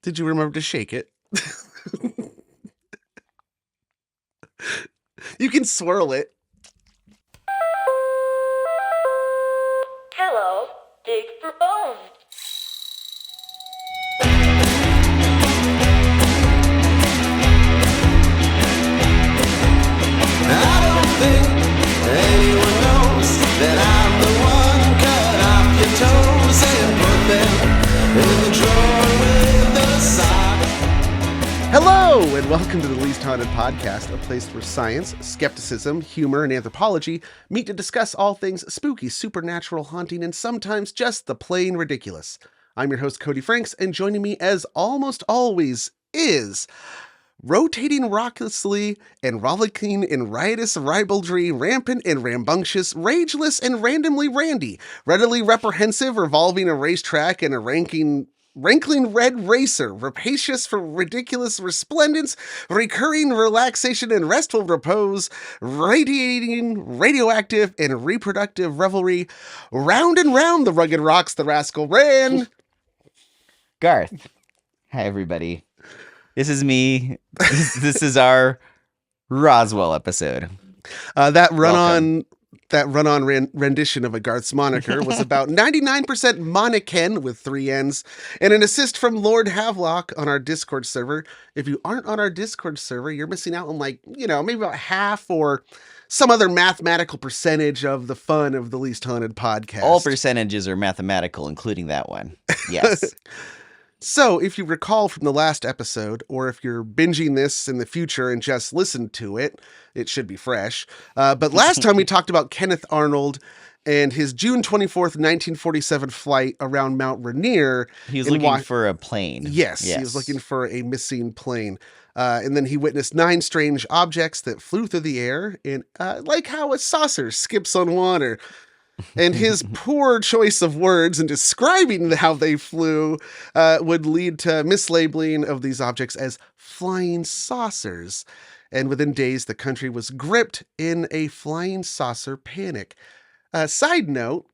Did you remember to shake it? You can swirl it. Hello, dig for bones. I don't think anyone knows that I'm the one. Cut off your toes and put them in the drawer with the sock. Hello, and welcome to the Least Haunted Podcast, a place where science, skepticism, humor, and anthropology meet to discuss all things spooky, supernatural, haunting, and sometimes just the plain ridiculous. I'm your host, Cody Franks, and joining me, as almost always, is rotating raucously and rollicking in riotous ribaldry, rampant and rambunctious, rageless and randomly randy, readily reprehensive, revolving a racetrack and a rankling red racer, rapacious for ridiculous resplendence, recurring relaxation and restful repose, radiating radioactive and reproductive revelry, round and round the rugged rocks the rascal ran. Garth. Hi, everybody. This is me. This is our Roswell episode. That run-on rendition of a Garth's moniker was about 99% Moniken with 3 N's, and an assist from Lord Havelock on our Discord server. If you aren't on our Discord server, you're missing out on maybe about half or some other mathematical percentage of the fun of the Least Haunted Podcast. All percentages are mathematical, including that one. Yes. So, if you recall from the last episode, or if you're binging this in the future and just listened to it, it should be fresh. But last time we talked about Kenneth Arnold and his June 24th, 1947 flight around Mount Rainier. He was looking for a plane. Yes, he was looking for a missing plane. And then he witnessed 9 strange objects that flew through the air, and like how a saucer skips on water. And his poor choice of words in describing how they flew would lead to mislabeling of these objects as flying saucers. And within days, the country was gripped in a flying saucer panic. Side note,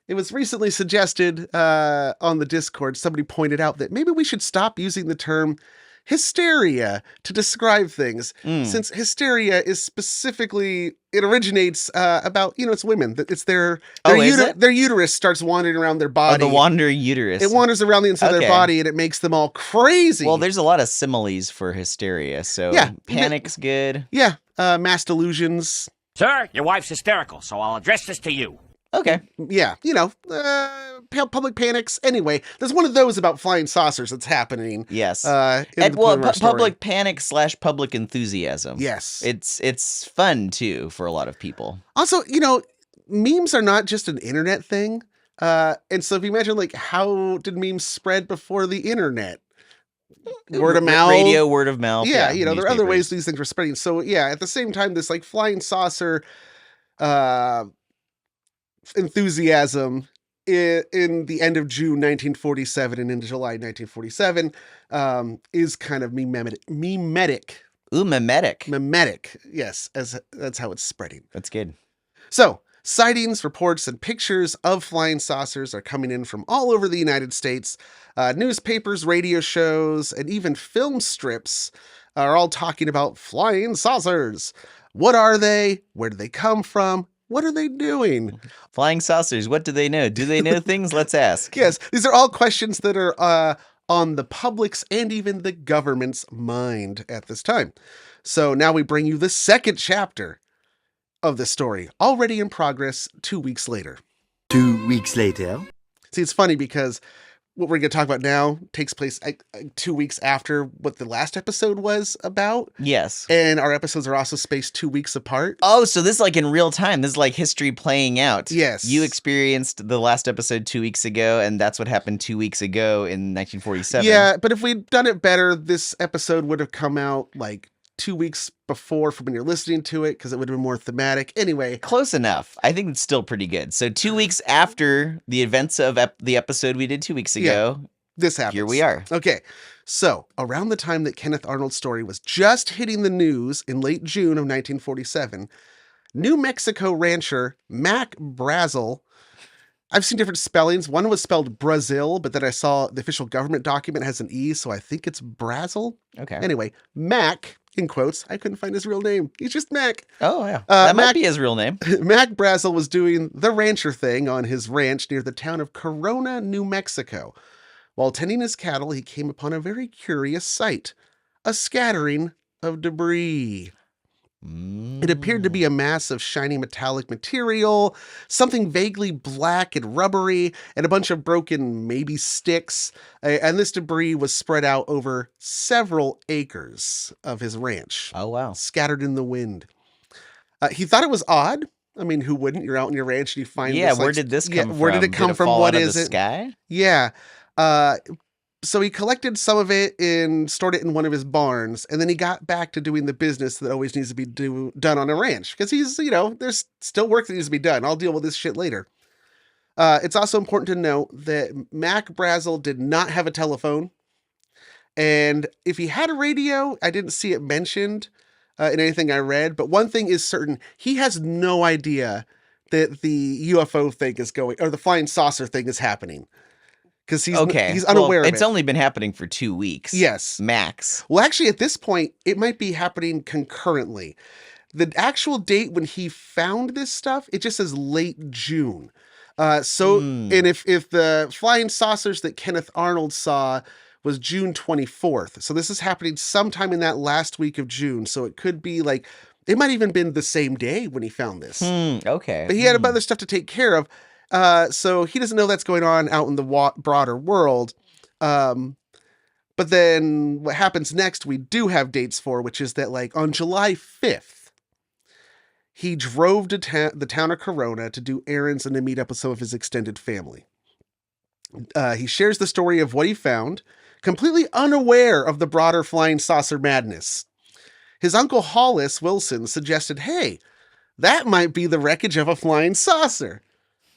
it was recently suggested on the Discord, somebody pointed out that maybe we should stop using the term hysteria to describe things, since hysteria is specifically, it originates about, it's women. It's their uterus starts wandering around their body. Oh, the wandering uterus. It wanders around the inside of their body, and it makes them all crazy. Well, there's a lot of similes for hysteria, so yeah, panic's good. Yeah, mass delusions. Sir, your wife's hysterical, so I'll address this to you. Okay. Yeah, public panics. Anyway, there's one of those about flying saucers that's happening. Yes. Public panic / public enthusiasm. Yes. It's fun, too, for a lot of people. Also, memes are not just an internet thing. And so if you imagine, how did memes spread before the internet? Word of mouth. Radio, word of mouth. Yeah, there are other ways these things were spreading. So, yeah, at the same time, this, flying saucer enthusiasm in the end of June 1947 and into July 1947 is kind of memetic. Ooh, memetic. Memetic, yes, as that's how it's spreading. That's good. So, sightings, reports, and pictures of flying saucers are coming in from all over the United States. Newspapers, radio shows, and even film strips are all talking about flying saucers. What are they? Where do they come from? What are they doing? Flying saucers, what do they know? Do they know things? Let's ask. Yes, these are all questions that are on the public's and even the government's mind at this time. So now we bring you the second chapter of the story, already in progress 2 weeks later. 2 weeks later? See, it's funny because what we're going to talk about now takes place 2 weeks after what the last episode was about. Yes. And our episodes are also spaced 2 weeks apart. Oh, so this is in real time. This is history playing out. Yes. You experienced the last episode 2 weeks ago, and that's what happened 2 weeks ago in 1947. Yeah, but if we'd done it better, this episode would have come out 2 weeks before from when you're listening to it, because it would have been more thematic. Anyway. Close enough. I think it's still pretty good. So 2 weeks after the events of the episode we did 2 weeks ago, this happens. Here we are. Okay. So around the time that Kenneth Arnold's story was just hitting the news in late June of 1947, New Mexico rancher Mac Brazel I've seen different spellings. One was spelled Brazil, but then I saw the official government document has an E, so I think it's Brazil. Okay. Anyway, Mac, in quotes, I couldn't find his real name. He's just Mac. Oh, yeah. That might Mac- be his real name. Mac Brazel was doing the rancher thing on his ranch near the town of Corona, New Mexico. While tending his cattle, he came upon a very curious sight, a scattering of debris. It appeared to be a mass of shiny metallic material, something vaguely black and rubbery, and a bunch of broken maybe sticks. And this debris was spread out over several acres of his ranch, Oh, wow. scattered in the wind. He thought it was odd. I mean, who wouldn't? You're out in your ranch and you find Yeah, this, where like, did this come from? Where did it come from? fall What out of is the it? sky? Yeah. So he collected some of it and stored it in one of his barns, and then he got back to doing the business that always needs to be done on a ranch, because he's, there's still work that needs to be done. I'll deal with this shit later. It's also important to note that Mac Brazel did not have a telephone, and if he had a radio, I didn't see it mentioned in anything I read, but one thing is certain, he has no idea that the UFO thing is going, or the flying saucer thing is happening. Because he's unaware of it. It's only been happening for 2 weeks. Yes. Max. Well, actually, at this point, it might be happening concurrently. The actual date when he found this stuff, it just says late June. And if the flying saucers that Kenneth Arnold saw was June 24th. So this is happening sometime in that last week of June. So it could be like, it might even been the same day when he found this. Okay. But he had other stuff to take care of. So he doesn't know that's going on out in the broader world. But then what happens next, we do have dates for, which is that like on July 5th, he drove to the town of Corona to do errands and to meet up with some of his extended family. He shares the story of what he found, completely unaware of the broader flying saucer madness. His uncle Hollis Wilson suggested, hey, that might be the wreckage of a flying saucer.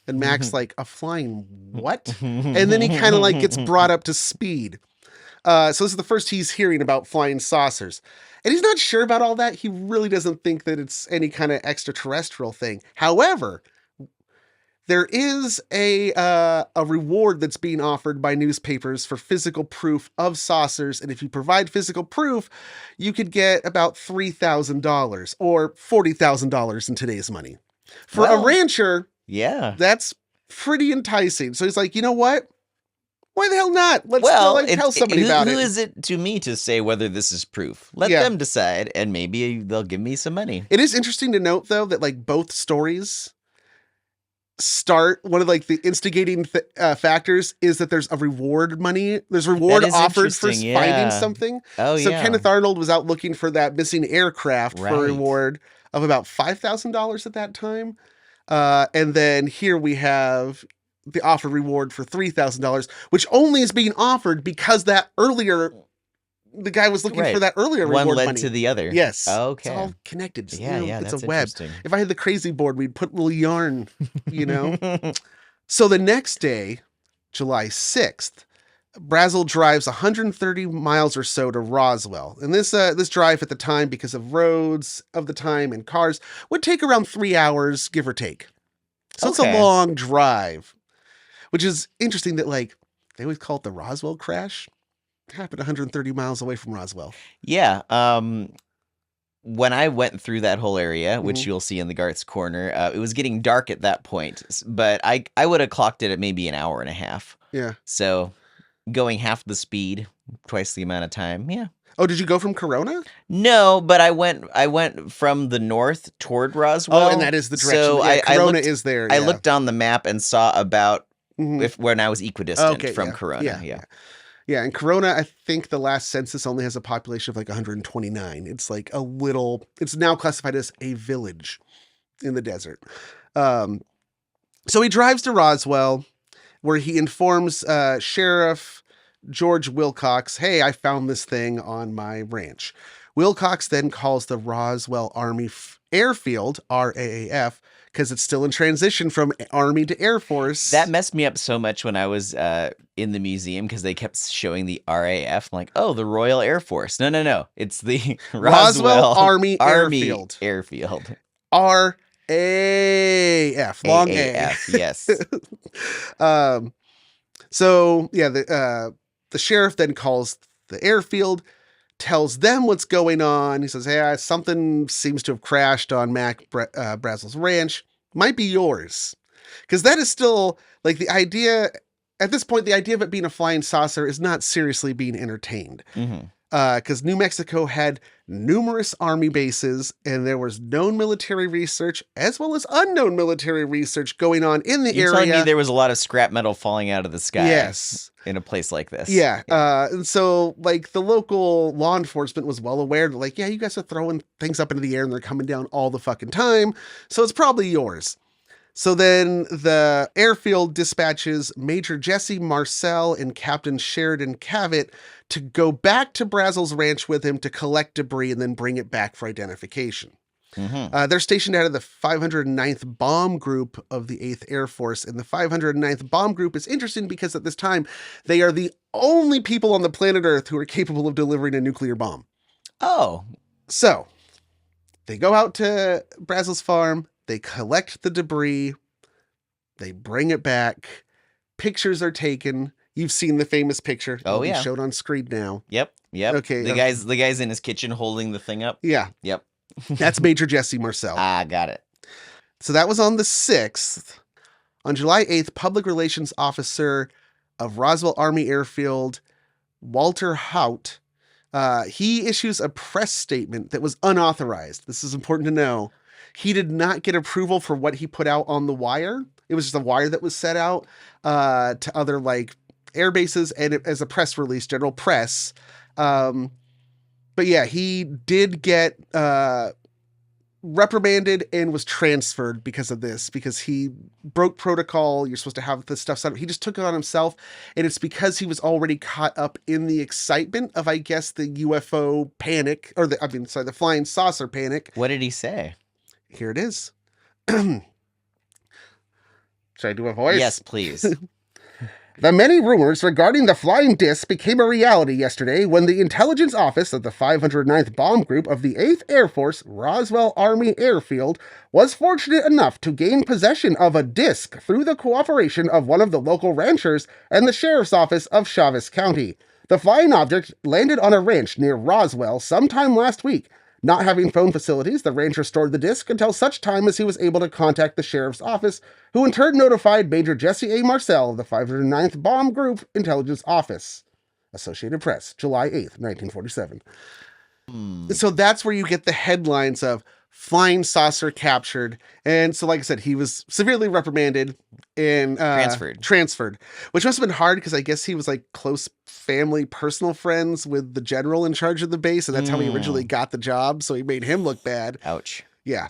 And Mac's like, a flying what? And then he kind of like gets brought up to speed. So this is the first he's hearing about flying saucers. And he's not sure about all that. He really doesn't think that it's any kind of extraterrestrial thing. However, there is a reward that's being offered by newspapers for physical proof of saucers. And if you provide physical proof, you could get about $3,000 or $40,000 in today's money. For a rancher... Yeah. That's pretty enticing. So he's like, you know what? Why the hell not? Let's tell somebody about it. Who is it to me to say whether this is proof? Let them decide, and maybe they'll give me some money. It is interesting to note, though, that like both stories start, one of like the instigating factors is that there's a reward money. There's reward offered for finding something. Oh, so Kenneth Arnold was out looking for that missing aircraft for a reward of about $5,000 at that time. And then here we have the offer reward for $3,000, which only is being offered because the guy was looking for that earlier reward money. One led money. to the other. Yes. Okay. It's all connected. Yeah, it's that's a web. interesting. If I had the crazy board, we'd put little yarn, So the next day, July 6th, Brazel drives 130 miles or so to Roswell. And this drive at the time, because of roads of the time and cars, would take around 3 hours, give or take. So it's a long drive, which is interesting that like they always call it the Roswell crash. It happened 130 miles away from Roswell. Yeah. When I went through that whole area, which you'll see in the Garth's corner, it was getting dark at that point, but I would have clocked it at maybe an hour and a half. Yeah. So going half the speed, twice the amount of time. Yeah. Oh, did you go from Corona? No, but I went from the north toward Roswell. Oh, and that is the direction. So Corona is there. I looked on the map and saw about when I was equidistant from Corona. Yeah, and Corona, I think the last census only has a population of like 129. It's like it's now classified as a village in the desert. So he drives to Roswell, where he informs Sheriff George Wilcox, hey, I found this thing on my ranch. Wilcox then calls the Roswell Army Airfield, RAAF, because it's still in transition from Army to Air Force. That messed me up so much when I was in the museum, because they kept showing the RAF. I'm like, oh, the Royal Air Force. No. It's the Roswell Army Airfield. Airfield. RAAF. AF, long A. AAF, yes. So yeah, the sheriff then calls the airfield, tells them what's going on. He says, "Hey, something seems to have crashed on Brazel's ranch. Might be yours," because that is still like the idea. At this point, the idea of it being a flying saucer is not seriously being entertained. Because New Mexico had numerous army bases and there was known military research as well as unknown military research going on in the You're area. telling me there was a lot of scrap metal falling out of the sky Yes. in a place like this? Yeah. And so, like, the local law enforcement was well aware that, like, yeah, you guys are throwing things up into the air and they're coming down all the fucking time. So it's probably yours. So then the airfield dispatches Major Jesse Marcel and Captain Sheridan Cavett to go back to Brazel's ranch with him to collect debris and then bring it back for identification. They're stationed out of the 509th Bomb Group of the 8th Air Force. And the 509th Bomb Group is interesting because at this time, they are the only people on the planet Earth who are capable of delivering a nuclear bomb. Oh. So they go out to Brazel's farm. They collect the debris. They bring it back. Pictures are taken. You've seen the famous picture. Oh, yeah. Showed on screen now. Yep. Okay. The guy's in his kitchen holding the thing up. Yeah. Yep. That's Major Jesse Marcel. Got it. So that was on the 6th. On July 8th, Public Relations Officer of Roswell Army Airfield, Walter Haut, he issues a press statement that was unauthorized. This is important to know. He did not get approval for what he put out on the wire. It was just a wire that was set out to other like air bases and as a press release, general press. But yeah, he did get reprimanded and was transferred because of this, because he broke protocol. You're supposed to have this stuff set up. He just took it on himself. And it's because he was already caught up in the excitement of, I guess, the UFO panic or the flying saucer panic. What did he say? Here it is. Should I do a voice? Yes, please. The many rumors regarding the flying disc became a reality yesterday when the intelligence office of the 509th Bomb Group of the 8th Air Force, Roswell Army Airfield, was fortunate enough to gain possession of a disc through the cooperation of one of the local ranchers and the sheriff's office of Chaves County. The flying object landed on a ranch near Roswell sometime last week. Not having phone facilities, the rancher stored the disc until such time as he was able to contact the sheriff's office, who in turn notified Major Jesse A. Marcel of the 509th Bomb Group Intelligence Office. Associated Press, July 8th, 1947. So that's where you get the headlines of flying saucer captured. And so, like I said, he was severely reprimanded and transferred, which must have been hard because I guess he was like close family, personal friends with the general in charge of the base. And that's how he originally got the job. So he made him look bad. Ouch. Yeah.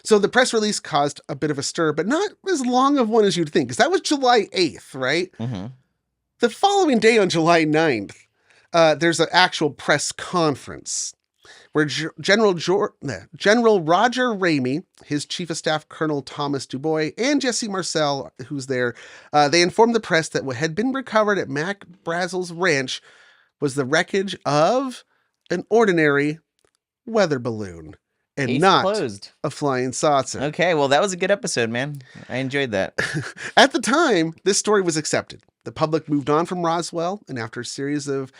So the press release caused a bit of a stir, but not as long of one as you'd think, because that was July 8th, right? The following day on July 9th, there's an actual press conference where General Roger Ramey, his chief of staff, Colonel Thomas Dubois, and Jesse Marcel, who's there, they informed the press that what had been recovered at Mac Brazel's ranch was the wreckage of an ordinary weather balloon and Case not closed. A flying saucer. Okay, well, that was a good episode, man. I enjoyed that. At the time, this story was accepted. The public moved on from Roswell, and after a series of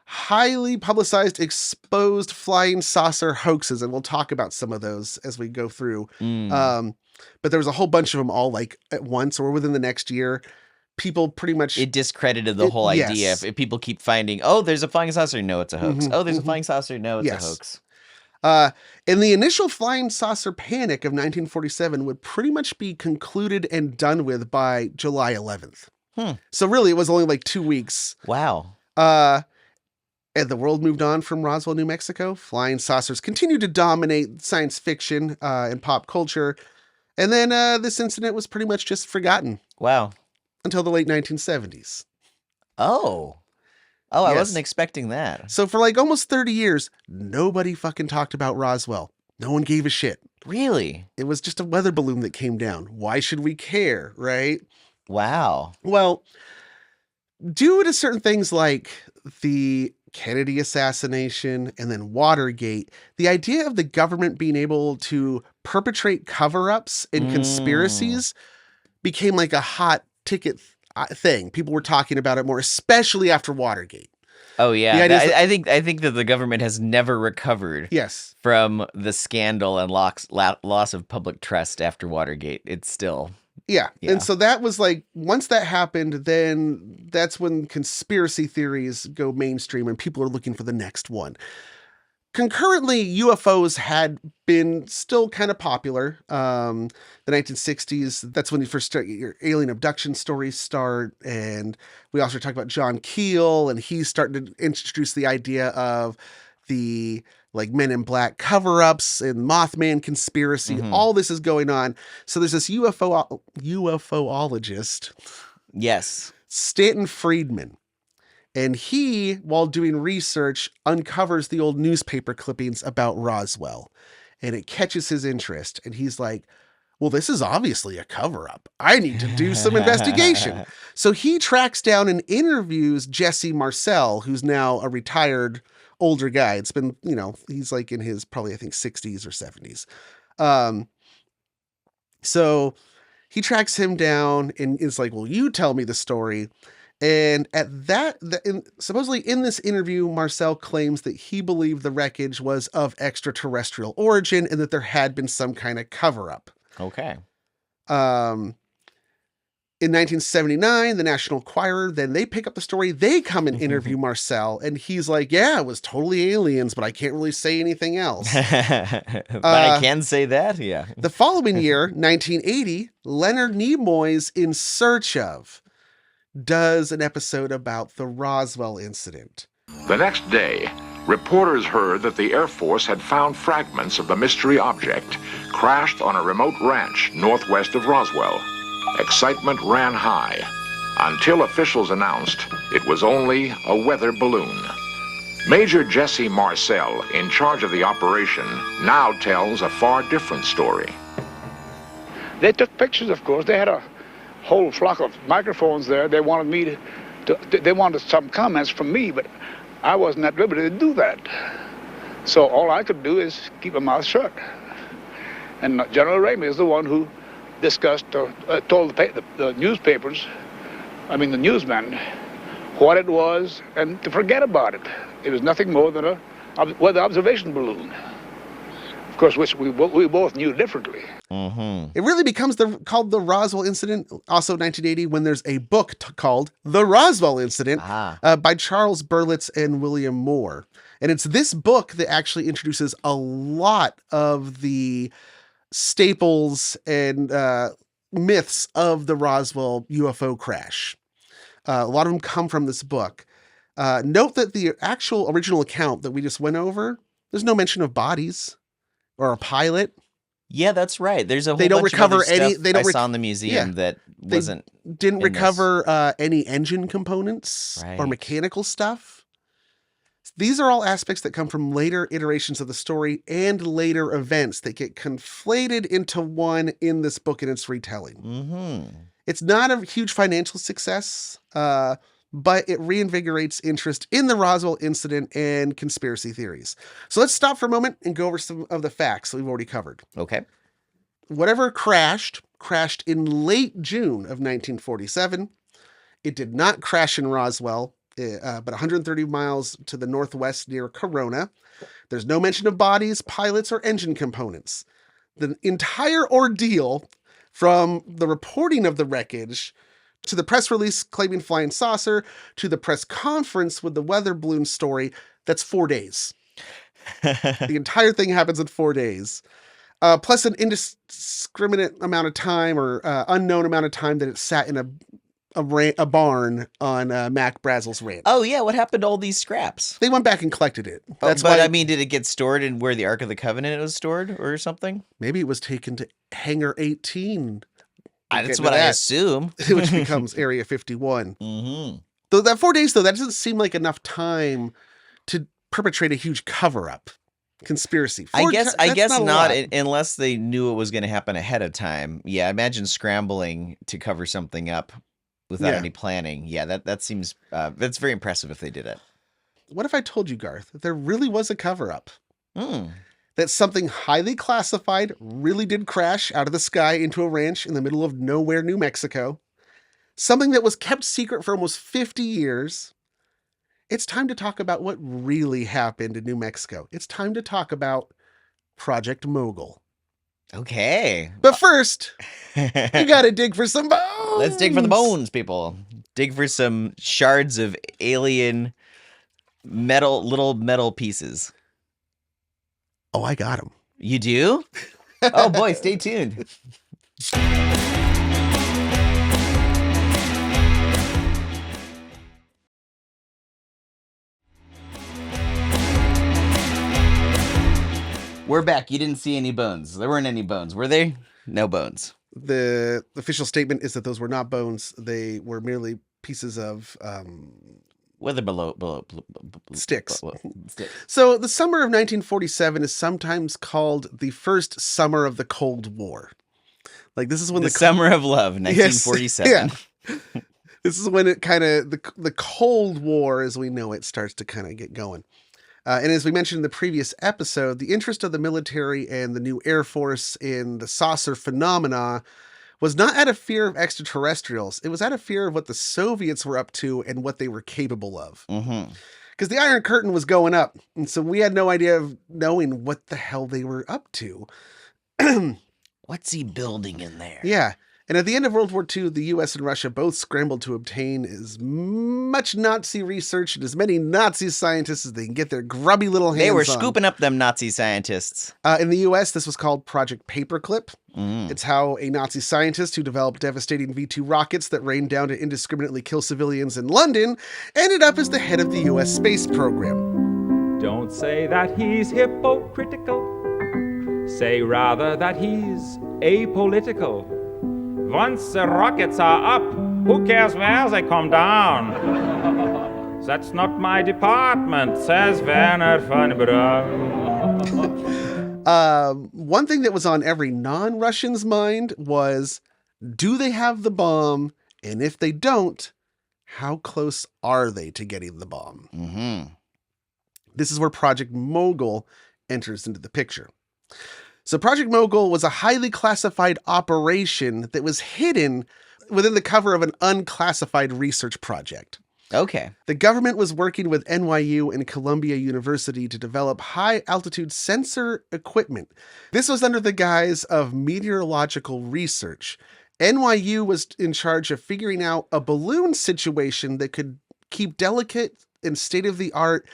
highly publicized, exposed flying saucer hoaxes, and we'll talk about some of those as we go through. But there was a whole bunch of them all like at once or within the next year. People pretty much... It discredited the whole idea. Yes. If people keep finding, oh, there's a flying saucer, no, it's a hoax. Oh, there's a flying saucer, no, it's a hoax. And the initial flying saucer panic of 1947 would pretty much be concluded and done with by July 11th. So really, it was only like 2 weeks. Wow. And the world moved on from Roswell, New Mexico. Flying saucers continued to dominate science fiction and pop culture. And then this incident was pretty much just forgotten. Wow. Until the late 1970s. Oh, Yes. I wasn't expecting that. So for like almost 30 years, nobody fucking talked about Roswell. No one gave a shit. Really? It was just a weather balloon that came down. Why should we care, right? Wow. Well, due to certain things like the Kennedy assassination, and then Watergate, the idea of the government being able to perpetrate cover-ups and conspiracies became like a hot ticket thing. People were talking about it more, especially after Watergate. Oh yeah, The idea is I think that the government has never recovered Yes. from the scandal and loss of public trust after Watergate. It's still Yeah. Yeah. And so that was like, once that happened, then that's when conspiracy theories go mainstream and people are looking for the next one. Concurrently, UFOs had been still kind of popular. The 1960s, that's when you first start your alien abduction stories start. And we also talk about John Keel, and he's starting to introduce the idea of the like Men in Black cover-ups and Mothman conspiracy. All this is going on. So there's this UFOologist, yes. Stanton Friedman. And he, while doing research, uncovers the old newspaper clippings about Roswell. And it catches his interest. And he's like, well, this is obviously a cover-up. I need to do some investigation. So he tracks down and interviews Jesse Marcel, who's now a retired older guy. It's been, he's like in his probably, I think, 60s or 70s. So he tracks him down and is like, well, you tell me the story. And at supposedly in this interview, Marcel claims that he believed the wreckage was of extraterrestrial origin and that there had been some kind of cover-up. Okay. In 1979, the National Enquirer, then they pick up the story. They come and interview Marcel, and he's like, yeah, it was totally aliens, but I can't really say anything else. But I can say that, yeah. The following year, 1980, Leonard Nimoy's In Search Of does an episode about the Roswell incident. The next day, reporters heard that the Air Force had found fragments of the mystery object crashed on a remote ranch northwest of Roswell. Excitement ran high until officials announced it was only a weather balloon. Major Jesse Marcel, in charge of the operation, now tells a far different story. They took pictures, of course. They had a whole flock of microphones there. They wanted me they wanted some comments from me, but I wasn't at liberty to do that. So all I could do is keep my mouth shut. And General Ramey is the one who discussed or told the newspapers, the newsmen, what it was and to forget about it. It was nothing more than a weather observation balloon. Of course, which we both knew differently. It really becomes called the Roswell Incident, also 1980, when there's a book called The Roswell Incident by Charles Berlitz and William Moore. And it's this book that actually introduces a lot of the staples and myths of the Roswell UFO crash. A lot of them come from this book. Note that the actual original account that we just went over, there's no mention of bodies or a pilot. Yeah, that's right. There's a whole They don't bunch recover of other any. stuff They don't I saw in the museum that wasn't. Didn't in recover any engine components or Right. mechanical stuff. These are all aspects that come from later iterations of the story and later events that get conflated into one in this book and its retelling. It's not a huge financial success, but it reinvigorates interest in the Roswell incident and conspiracy theories. So let's stop for a moment and go over some of the facts that we've already covered. Okay. Whatever crashed in late June of 1947. It did not crash in Roswell, but 130 miles to the northwest near Corona. There's no mention of bodies, pilots, or engine components. The entire ordeal, from the reporting of the wreckage to the press release claiming flying saucer to the press conference with the weather balloon story, that's 4 days. The entire thing happens in 4 days. Plus an indiscriminate amount of time or unknown amount of time that it sat in a barn on Mac Brazel's ranch. Oh yeah, what happened to all these scraps? They went back and collected it. But I mean, did it get stored in where the Ark of the Covenant was stored or something? Maybe it was taken to Hangar 18. That's what I assume. Which becomes Area 51. Though that 4 days, though, that doesn't seem like enough time to perpetrate a huge cover-up conspiracy. I guess not a lot. unless they knew it was going to happen ahead of time. Yeah, imagine scrambling to cover something up without any planning. Yeah, that seems that's very impressive if they did it. What if I told you, Garth, that there really was a cover-up? Hmm. That something highly classified really did crash out of the sky into a ranch in the middle of nowhere, New Mexico. Something that was kept secret for almost 50 years. It's time to talk about what really happened in New Mexico. It's time to talk about Project Mogul. Okay. But first, you gotta dig for some bones. Let's dig for the bones, people. Dig for some shards of alien little metal pieces. Oh, I got them. You do? Oh boy, stay tuned. We're back. You didn't see any bones. There weren't any bones, were there? No bones. The official statement is that those were not bones. They were merely pieces of Weather sticks. Sticks. So the summer of 1947 is sometimes called the first summer of the Cold War. Like this is when The Summer of Love, 1947. Yes, yeah. This is when it kind of the Cold War, as we know it, starts to kind of get going. And as we mentioned in the previous episode, the interest of the military and the new Air Force in the saucer phenomena was not out of fear of extraterrestrials. It was out of fear of what the Soviets were up to and what they were capable of. Because the Iron Curtain was going up. And so we had no idea of knowing what the hell they were up to. What's he building in there? Yeah. And at the end of World War II, the US and Russia both scrambled to obtain as much Nazi research and as many Nazi scientists as they can get their grubby little hands on. They were scooping up them Nazi scientists. In the US, this was called Project Paperclip. It's how a Nazi scientist who developed devastating V-2 rockets that rained down to indiscriminately kill civilians in London ended up as the head of the US space program. Don't say that he's hypocritical. Say rather that he's apolitical. Once the rockets are up, who cares where they come down? That's not my department, says Werner von Braun. One thing that was on every non-Russian's mind was, do they have the bomb? And if they don't, how close are they to getting the bomb? This is where Project Mogul enters into the picture. So Project Mogul was a highly classified operation that was hidden within the cover of an unclassified research project. Okay. The government was working with NYU and Columbia University to develop high-altitude sensor equipment. This was under the guise of meteorological research. NYU was in charge of figuring out a balloon situation that could keep delicate and state-of-the-art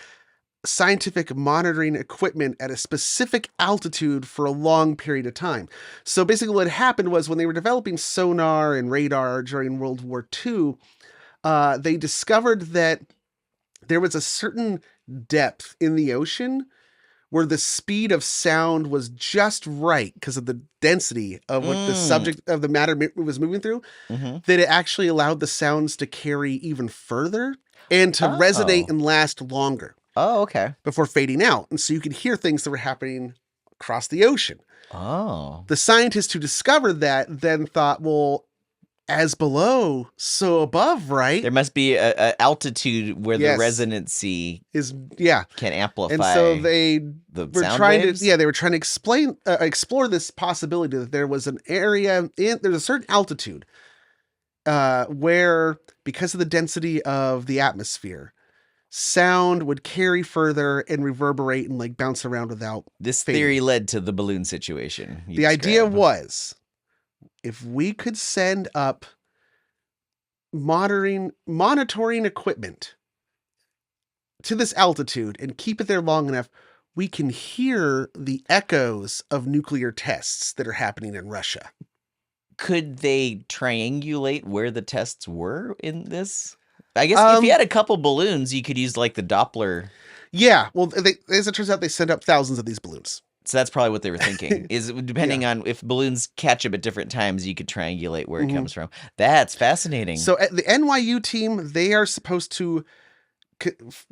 scientific monitoring equipment at a specific altitude for a long period of time. So basically what happened was when they were developing sonar and radar during World War II, they discovered that there was a certain depth in the ocean where the speed of sound was just right because of the density of what the subject of the matter was moving through, that it actually allowed the sounds to carry even further and to resonate and last longer. Oh, okay. Before fading out. And so you could hear things that were happening across the ocean. Oh. The scientists who discovered that then thought, well, as below, so above, right? There must be a altitude where the resonancy can amplify. And so they the were sound trying waves? to, they were trying to explore this possibility that there was an area there's a certain altitude where, because of the density of the atmosphere, sound would carry further and reverberate and like bounce around without This fading. theory led to the balloon situation. The idea was, if we could send up monitoring equipment to this altitude and keep it there long enough, we can hear the echoes of nuclear tests that are happening in Russia. Could they triangulate where the tests were in this? I guess if you had a couple balloons, you could use like the Doppler. Yeah, well, as it turns out, they send up thousands of these balloons. So that's probably what they were thinking. Is depending on if balloons catch up at different times, you could triangulate where it comes from. That's fascinating. So at the NYU team, they are supposed to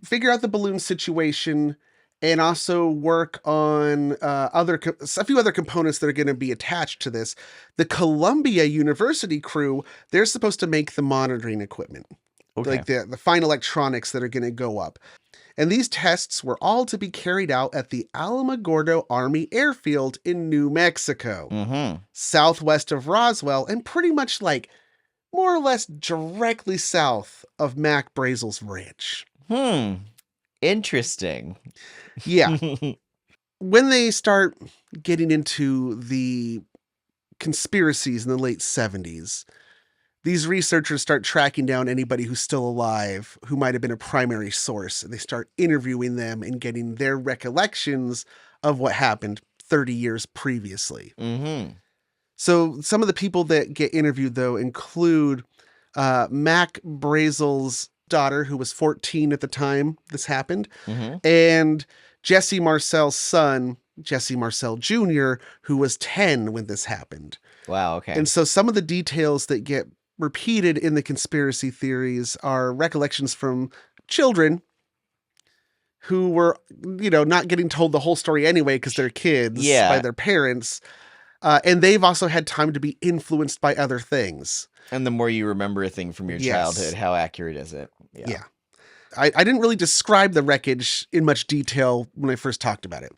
figure out the balloon situation and also work on a few other components that are going to be attached to this. The Columbia University crew, they're supposed to make the monitoring equipment. Okay. Like the fine electronics that are going to go up. And these tests were all to be carried out at the Alamogordo Army Airfield in New Mexico, southwest of Roswell, and pretty much like more or less directly south of Mac Brazel's ranch. Interesting. Yeah. When they start getting into the conspiracies in the late 70s, these researchers start tracking down anybody who's still alive who might have been a primary source. And they start interviewing them and getting their recollections of what happened 30 years previously. So some of the people that get interviewed, though, include Mac Brazel's daughter, who was 14 at the time this happened, and Jesse Marcel's son, Jesse Marcel Jr., who was 10 when this happened. Wow, okay. And so some of the details that get repeated in the conspiracy theories are recollections from children who were, not getting told the whole story anyway because they're kids by their parents. And they've also had time to be influenced by other things. And the more you remember a thing from your childhood, how accurate is it? Yeah. I didn't really describe the wreckage in much detail when I first talked about it.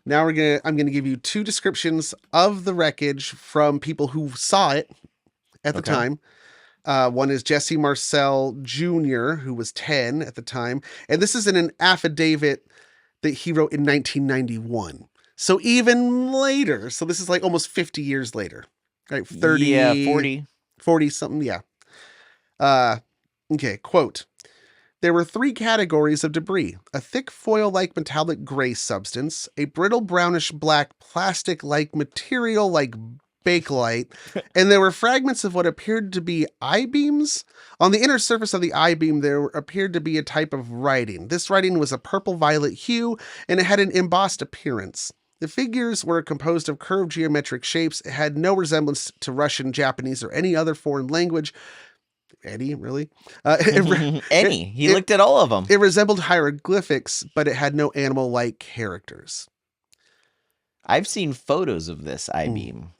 Now I'm gonna give you two descriptions of the wreckage from people who saw it at the time. One is Jesse Marcel Jr., who was 10 at the time. And this is in an affidavit that he wrote in 1991. So even later. So this is like almost 50 years later. Right? 30. Yeah, 40. 40 something. Yeah. Okay. Quote. There were three categories of debris: a thick foil-like metallic gray substance, a brittle brownish black plastic-like material like bakelite, and there were fragments of what appeared to be I-beams. On the inner surface of the I-beam, there appeared to be a type of writing. This writing was a purple-violet hue, and it had an embossed appearance. The figures were composed of curved geometric shapes. It had no resemblance to Russian, Japanese, or any other foreign language. Eddie, really? He looked at all of them. It resembled hieroglyphics, but it had no animal-like characters. I've seen photos of this I-beam.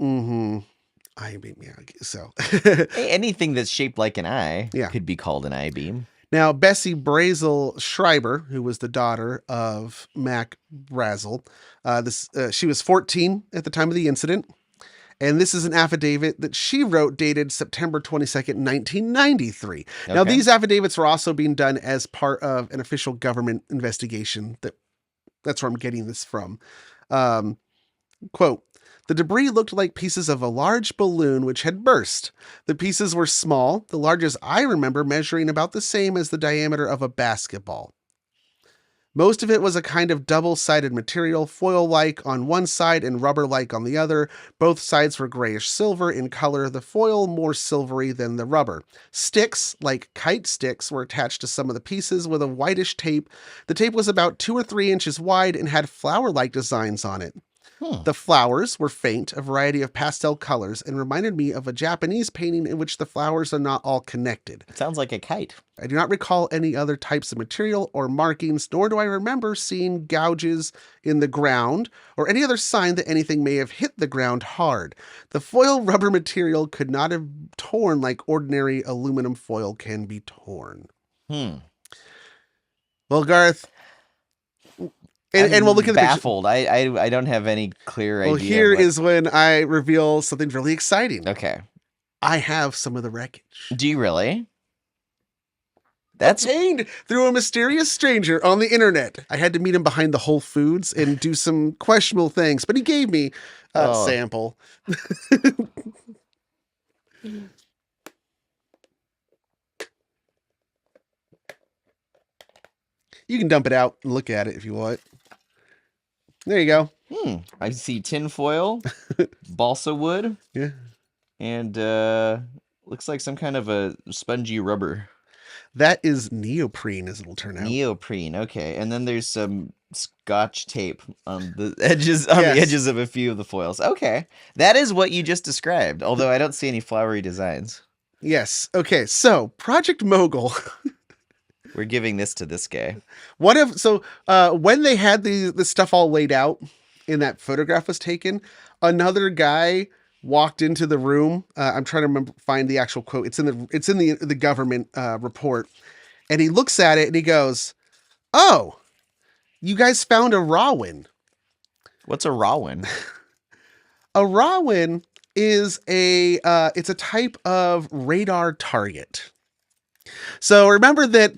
I-beam, yeah. So Hey, anything that's shaped like an eye could be called an I-beam. Now, Bessie Brazel Schreiber, who was the daughter of Mac Brazel, she was 14 at the time of the incident. And this is an affidavit that she wrote dated September 22nd, 1993. Okay. Now, these affidavits were also being done as part of an official government investigation. That's where I'm getting this from. Quote, the debris looked like pieces of a large balloon which had burst. The pieces were small, the largest I remember measuring about the same as the diameter of a basketball. Most of it was a kind of double-sided material, foil-like on one side and rubber-like on the other. Both sides were grayish-silver in color, the foil more silvery than the rubber. Sticks, like kite sticks, were attached to some of the pieces with a whitish tape. The tape was about 2 or 3 inches wide and had flower-like designs on it. The flowers were faint, a variety of pastel colors, and reminded me of a Japanese painting in which the flowers are not all connected. It sounds like a kite. I do not recall any other types of material or markings, nor do I remember seeing gouges in the ground or any other sign that anything may have hit the ground hard. The foil rubber material could not have torn like ordinary aluminum foil can be torn. Well, Garth... And we'll look at the baffled. I don't have any clear idea. Well, here is when I reveal something really exciting. Okay. I have some of the wreckage. Do you really? That's obtained through a mysterious stranger on the internet. I had to meet him behind the Whole Foods and do some questionable things, but he gave me a sample. You can dump it out and look at it if you want. There you go. I see tin foil, balsa wood. Yeah. And looks like some kind of a spongy rubber. That is neoprene, as it'll turn out. Neoprene, okay. And then there's some Scotch tape on the edges the edges of a few of the foils. Okay. That is what you just described, although I don't see any flowery designs. Yes. Okay, so Project Mogul. We're giving this to this guy. When they had the stuff all laid out and that photograph was taken, another guy walked into the room. I'm trying to find the actual quote. It's in the government report, and he looks at it and he goes, Oh, you guys found a Rawin. What's a Rawin? A Rawin is it's a type of radar target. So remember that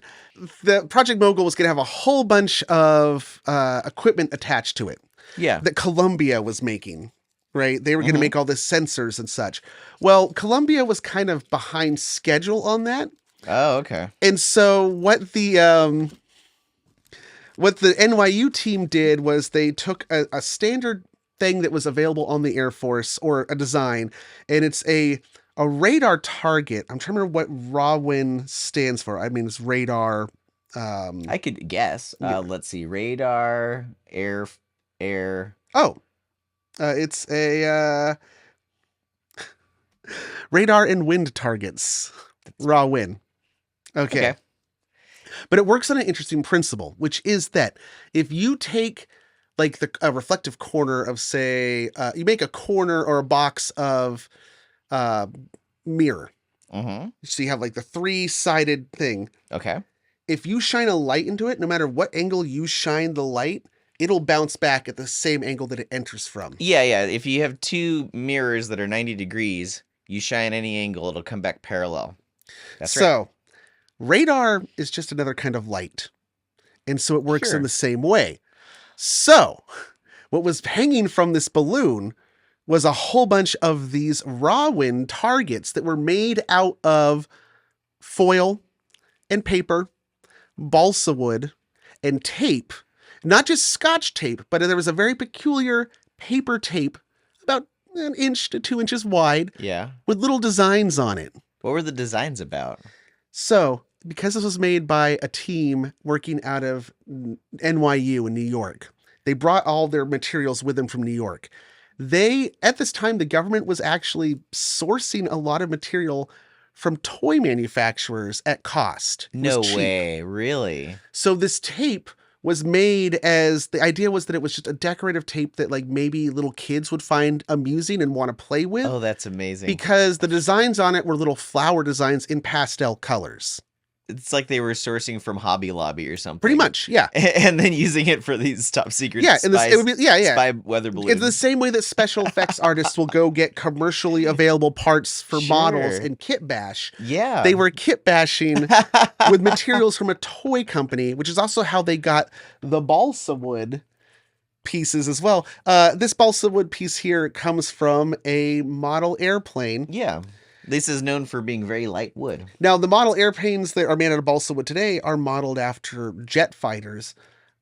the Project Mogul was going to have a whole bunch of equipment attached to it. Yeah. That Columbia was making, right? They were going to make all the sensors and such. Well, Columbia was kind of behind schedule on that. Oh, okay. And so what the NYU team did was they took a standard thing that was available on the Air Force, or a design, and it's a radar target. I'm trying to remember what Rawin stands for. I mean, it's radar. I could guess. Let's see. Radar, air. Oh, it's a radar and wind targets. Rawin. Okay. But it works on an interesting principle, which is that if you take like a reflective corner of, say, you make a corner or a box of mirror. Mm-hmm. So you have like the 3-sided thing. Okay. If you shine a light into it, no matter what angle you shine the light, it'll bounce back at the same angle that it enters from. Yeah. If you have two mirrors that are 90 degrees, you shine any angle, it'll come back parallel. That's right. So radar is just another kind of light. And so it works in the same way. So what was hanging from this balloon was a whole bunch of these Rawin targets that were made out of foil and paper, balsa wood, and tape. Not just Scotch tape, but there was a very peculiar paper tape about 1 inch to 2 inches wide. Yeah. With little designs on it. What were the designs about? So, because this was made by a team working out of NYU in New York, they brought all their materials with them from New York. At this time, the government was actually sourcing a lot of material from toy manufacturers at cost. No way, really? So this tape was made the idea was that it was just a decorative tape that like maybe little kids would find amusing and want to play with. Oh, that's amazing. Because the designs on it were little flower designs in pastel colors. It's like they were sourcing from Hobby Lobby or something. Pretty much, yeah. And then using it for these top secret spy weather balloons. It's the same way that special effects artists will go get commercially available parts for models and kit bash. Yeah. They were kit bashing with materials from a toy company, which is also how they got the balsa wood pieces as well. This balsa wood piece here comes from a model airplane. Yeah. This is known for being very light wood. Now, the model airplanes that are made out of balsa wood today are modeled after jet fighters.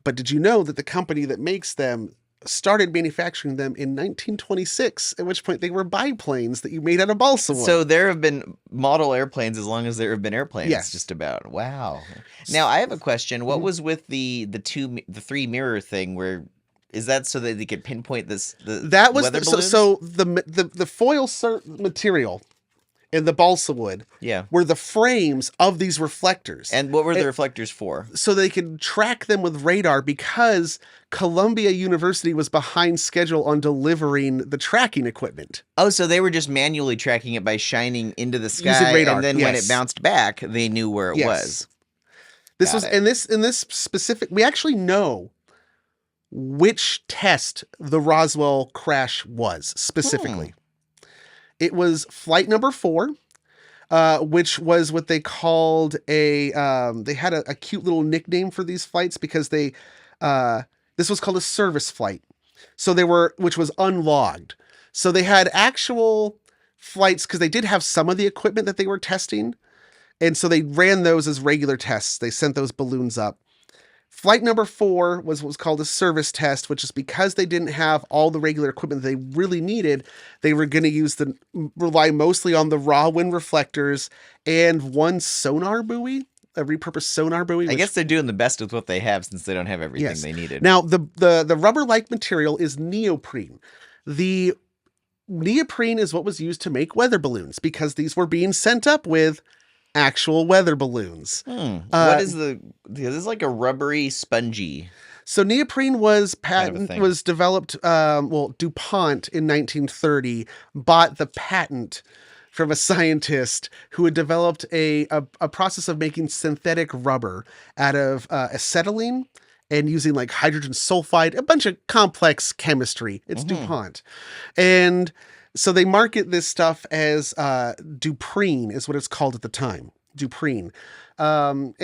But did you know that the company that makes them started manufacturing them in 1926, at which point they were biplanes that you made out of balsa wood? So there have been model airplanes as long as there have been airplanes, yes. Just about. Wow. Now, I have a question. What was with the 3 mirror thing where... Is that so that they could pinpoint that was weather balloons? So the foil material and the balsa wood were the frames of these reflectors. And what were the reflectors for? So they could track them with radar, because Columbia University was behind schedule on delivering the tracking equipment. Oh, so they were just manually tracking it by shining into the sky, using radar, and then when it bounced back, they knew where it was. This was in this specific. We actually know which test the Roswell crash was specifically. It was flight number 4, which was what they called they had a cute little nickname for these flights because this was called a service flight. So which was unlogged. So they had actual flights because they did have some of the equipment that they were testing. And so they ran those as regular tests. They sent those balloons up. Flight number 4 was what was called a service test, which is because they didn't have all the regular equipment they really needed. They were going to rely mostly on the Rawin reflectors and one sonar buoy, a repurposed sonar buoy. I guess they're doing the best with what they have since they don't have everything they needed. Now, the rubber-like material is neoprene. The neoprene is what was used to make weather balloons because these were being sent up with actual weather balloons. What is this is like a rubbery, spongy. So neoprene was developed, DuPont in 1930 bought the patent from a scientist who had developed a process of making synthetic rubber out of acetylene and using like hydrogen sulfide, a bunch of complex chemistry. It's DuPont. And so they market this stuff as Duprene is what it's called at the time. Duprene. But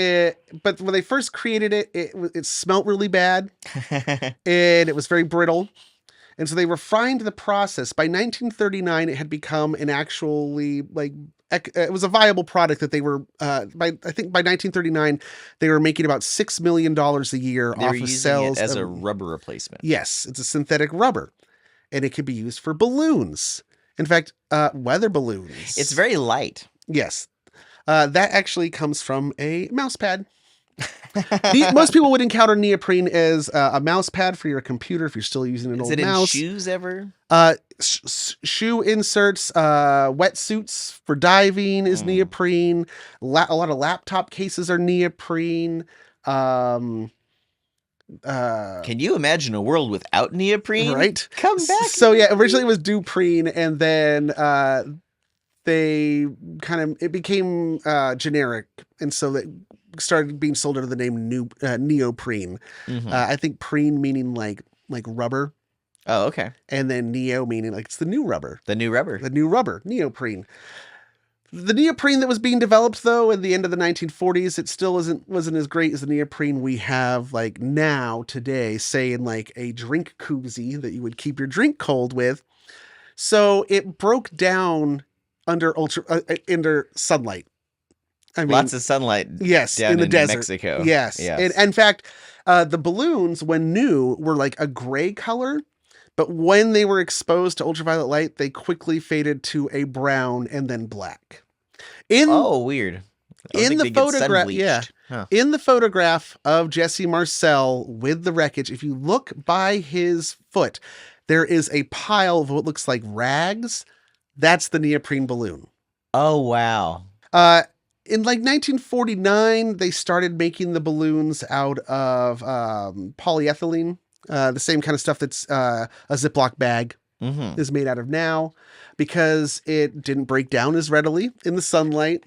when they first created it, it smelled really bad and it was very brittle. And so they refined the process. By 1939, it had become an actually it was a viable product that they were, I think by 1939, they were making about $6 million a year off of sales. It as a rubber replacement. Yes, it's a synthetic rubber and it can be used for balloons. In fact, weather balloons. It's very light. Yes. That actually comes from a mouse pad. Most people would encounter neoprene as a mouse pad for your computer if you're still using an old mouse. Is it in shoes ever? Shoe inserts, wetsuits for diving is neoprene. A lot of laptop cases are neoprene. Can you imagine a world without neoprene? Right. Come back. So yeah, originally it was Duprene, and then it became generic, and so that started being sold under the name neoprene. I think prene meaning like rubber. Oh, okay. And then neo meaning like it's the new rubber. The new rubber. The new rubber, neoprene. The neoprene that was being developed though at the end of the 1940s, it still wasn't as great as the neoprene we have like now today, say in like a drink koozie that you would keep your drink cold with. So it broke down under sunlight. I mean, lots of sunlight. Yes, down in the desert. Mexico. Yes. And in fact, the balloons, when new, were like a gray color, but when they were exposed to ultraviolet light, they quickly faded to a brown and then black. Weird. In the photograph, in the photograph of Jesse Marcel with the wreckage, if you look by his foot, there is a pile of what looks like rags. That's the neoprene balloon. Oh, wow. In like 1949, they started making the balloons out of polyethylene, the same kind of stuff that's a Ziploc bag is made out of now, because it didn't break down as readily in the sunlight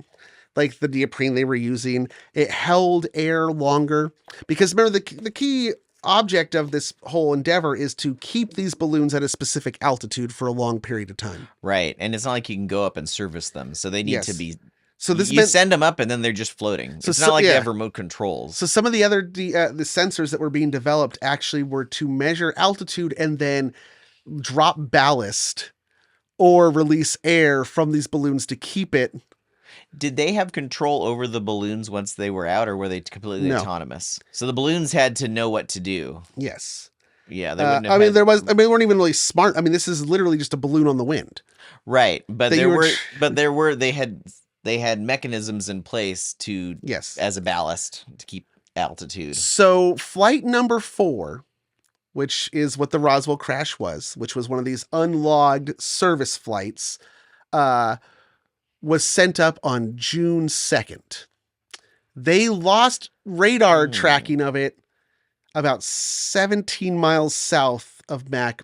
like the neoprene they were using. It held air longer, because remember the key object of this whole endeavor is to keep these balloons at a specific altitude for a long period of time. Right. And it's not like you can go up and service them. So they need to be... So this you send them up and then they're just floating. It's not like they have remote controls. So some of the other the sensors that were being developed actually were to measure altitude and then drop ballast or release air from these balloons to keep it. Did they have control over the balloons once they were out, or were they completely autonomous? So the balloons had to know what to do. Yes. Yeah. They wouldn't have they weren't even really smart. I mean, this is literally just a balloon on the wind. Right. But they had mechanisms in place to, as a ballast to keep altitude. So flight number 4, which is what the Roswell crash was, which was one of these unlogged service flights, was sent up on June 2nd. They lost radar tracking of it about 17 miles south of Mac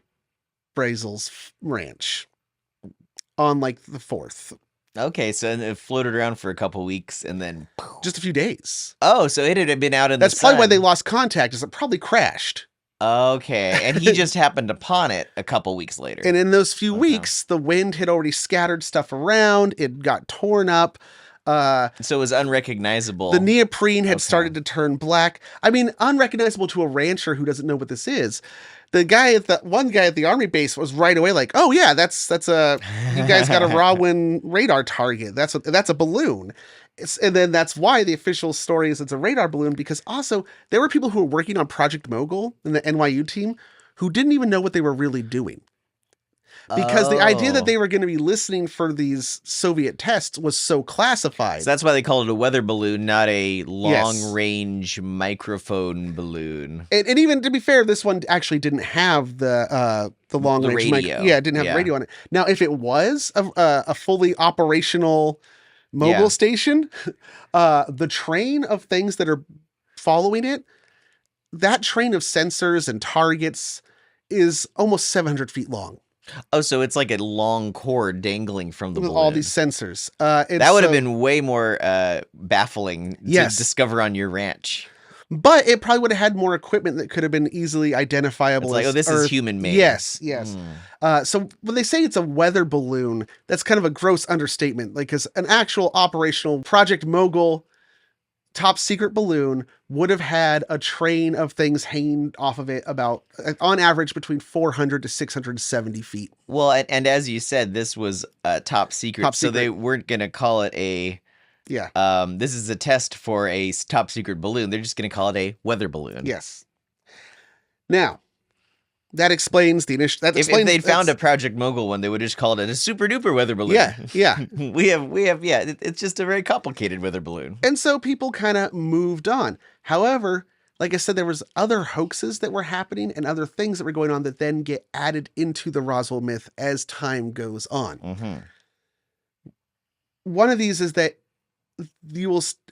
Brazel's ranch on like the 4th. Okay, so it floated around for a couple weeks and then... just a few days. Oh, so it had been out in That's the sun. probably why they lost contact, is it probably crashed. Okay, and he just happened upon it a couple weeks later. And in those few weeks, the wind had already scattered stuff around. It got torn up. So it was unrecognizable. The neoprene had started to turn black. I mean, unrecognizable to a rancher who doesn't know what this is. One guy at the army base was right away like, "Oh yeah, that's a you guys got a Rawin radar target. That's a balloon." And then that's why the official story is it's a radar balloon, because also there were people who were working on Project Mogul in the NYU team who didn't even know what they were really doing. Because the idea that they were going to be listening for these Soviet tests was so classified. So that's why they call it a weather balloon, not a long-range microphone balloon. And even, to be fair, this one actually didn't have the long-range radio. It didn't have radio on it. Now, if it was a fully operational Mogul station, the train of things that are following it, that train of sensors and targets is almost 700 feet long. Oh, so it's like a long cord dangling from the with balloon. all these sensors. That would have been way more baffling Yes. to discover on your ranch. But it probably would have had more equipment that could have been easily identifiable. It's like, as oh, this Earth. is human-made. Yes. So when they say it's a weather balloon, that's kind of a gross understatement. Like, because an actual operational Project Mogul top secret balloon would have had a train of things hanging off of it about, on average, between 400 to 670 feet. Well, and as you said, this was top secret, so they weren't going to call it a... Yeah. This is a test for a top secret balloon. They're just going to call it a weather balloon. Yes. Now, that explains the initial... If they'd found a Project Mogul one, they would just call it a super duper weather balloon. Yeah. we have, it's just a very complicated weather balloon. And so people kind of moved on. However, like I said, there was other hoaxes that were happening and other things that were going on that then get added into the Roswell myth as time goes on. Mm-hmm. One of these is that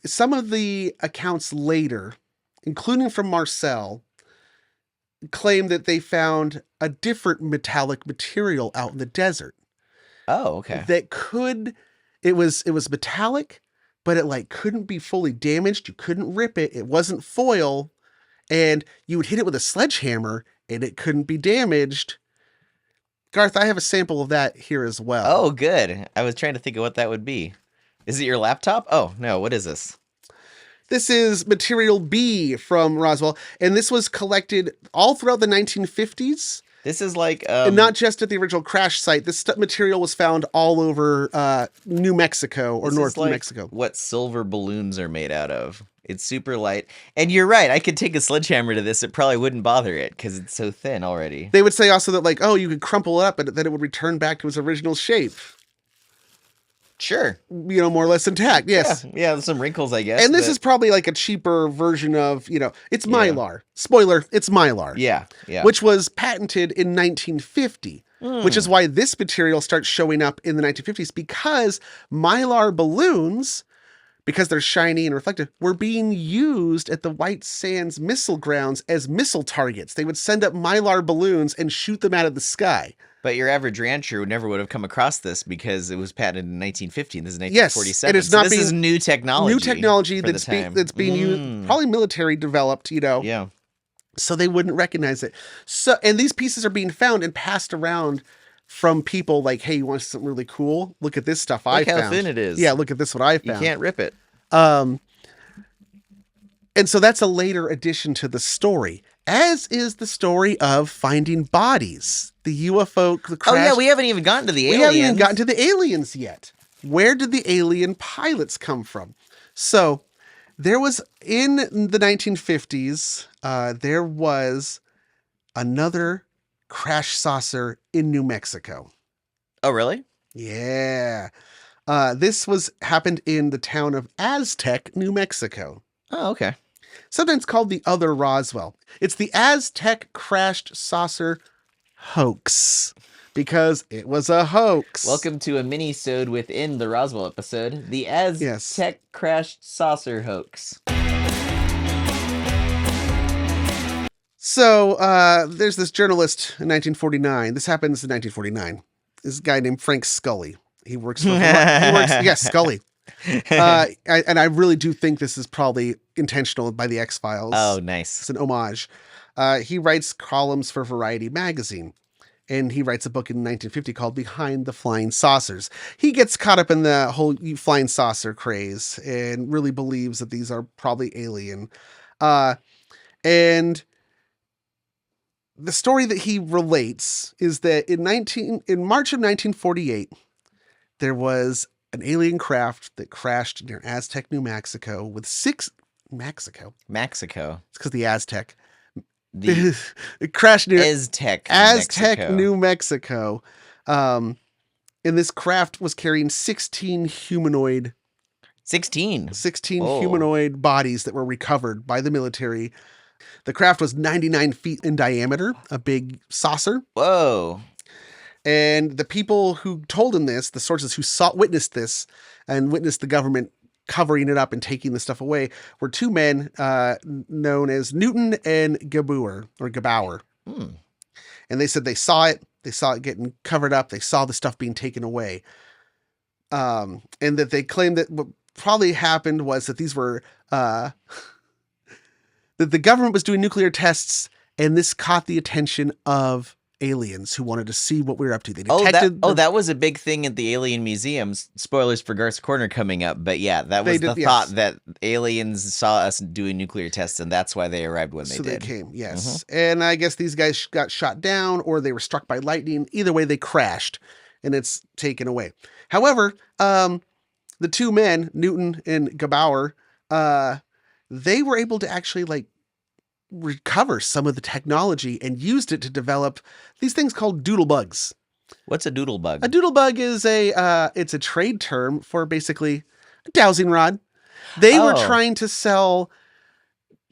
some of the accounts later, including from Marcel, claim that they found a different metallic material out in the desert. Oh, okay. That it was metallic, but it like couldn't be fully damaged. You couldn't rip it. It wasn't foil, and you would hit it with a sledgehammer and it couldn't be damaged. Garth, I have a sample of that here as well. Oh, good. I was trying to think of what that would be. Is it your laptop? Oh, no. What is this? This is material B from Roswell, and this was collected all throughout the 1950s. This is like... and not just at the original crash site. This material was found all over New Mexico or North New Mexico. What silver balloons are made out of. It's super light. And you're right. I could take a sledgehammer to this. It probably wouldn't bother it because it's so thin already. They would say also that, like, oh, you could crumple it up, but then it would return back to its original shape. Sure. You know, more or less intact. Yes. Yeah, some wrinkles, I guess. And this is probably like a cheaper version of, it's Mylar. Spoiler, it's Mylar. Yeah. Which was patented in 1950. Which is why this material starts showing up in the 1950s, because Mylar balloons, because they're shiny and reflective, were being used at the White Sands missile grounds as missile targets. They would send up Mylar balloons and shoot them out of the sky. But your average rancher never would have come across this because it was patented in 1950. This is 1947. Yes, and it's not this is new technology. New technology that's being used, probably military developed, Yeah. So they wouldn't recognize it. So, and these pieces are being found and passed around from people like, hey, you want something really cool? Look at this stuff I found. Look how thin it is. Yeah, look at this what I found. You can't rip it. And so that's a later addition to the story, as is the story of finding bodies. The UFO, the crash. Oh, yeah, we haven't even gotten to the aliens. We haven't even gotten to the aliens yet. Where did the alien pilots come from? So there was, in the 1950s, there was another crash saucer in New Mexico. Oh, really? Yeah. This happened in the town of Aztec, New Mexico. Oh, okay. Sometimes called the other Roswell. It's the Aztec crashed saucer hoax, because it was a hoax. Welcome to a mini-sode within the Roswell episode, the Aztec crashed saucer hoax. So there's this journalist in 1949. This happens in 1949. This guy named Frank Scully. He works for Scully. And I really do think this is probably intentional by the X-Files. Oh, nice. It's an homage. He writes columns for Variety magazine, and he writes a book in 1950 called Behind the Flying Saucers. He gets caught up in the whole flying saucer craze and really believes that these are probably alien. And the story that he relates is that in March of 1948, there was an alien craft that crashed near Aztec, New Mexico with Mexico. It's because the Aztec. It crashed near Aztec, New Mexico. And this craft was carrying 16 humanoid humanoid bodies that were recovered by the military. The craft was 99 feet in diameter, a big saucer. Whoa. And the people who told him this, the sources who witnessed this and witnessed the government covering it up and taking the stuff away, were two men known as Newton and Gabauer. And they said they saw it getting covered up. They saw the stuff being taken away. And that they claimed that what probably happened was that these were, that the government was doing nuclear tests, and this caught the attention of aliens who wanted to see what we were up to. They detected that was a big thing at the alien museums. Spoilers for Garth's Corner coming up, but yeah, that was the thought that aliens saw us doing nuclear tests, and that's why they arrived when they did. So they came, yes. And I guess these guys got shot down, or they were struck by lightning. Either way, they crashed, and it's taken away. However, the two men, Newton and Gebauer, they were able to actually recover some of the technology and used it to develop these things called doodlebugs. What's a doodlebug? A doodlebug is it's a trade term for basically a dowsing rod. They were trying to sell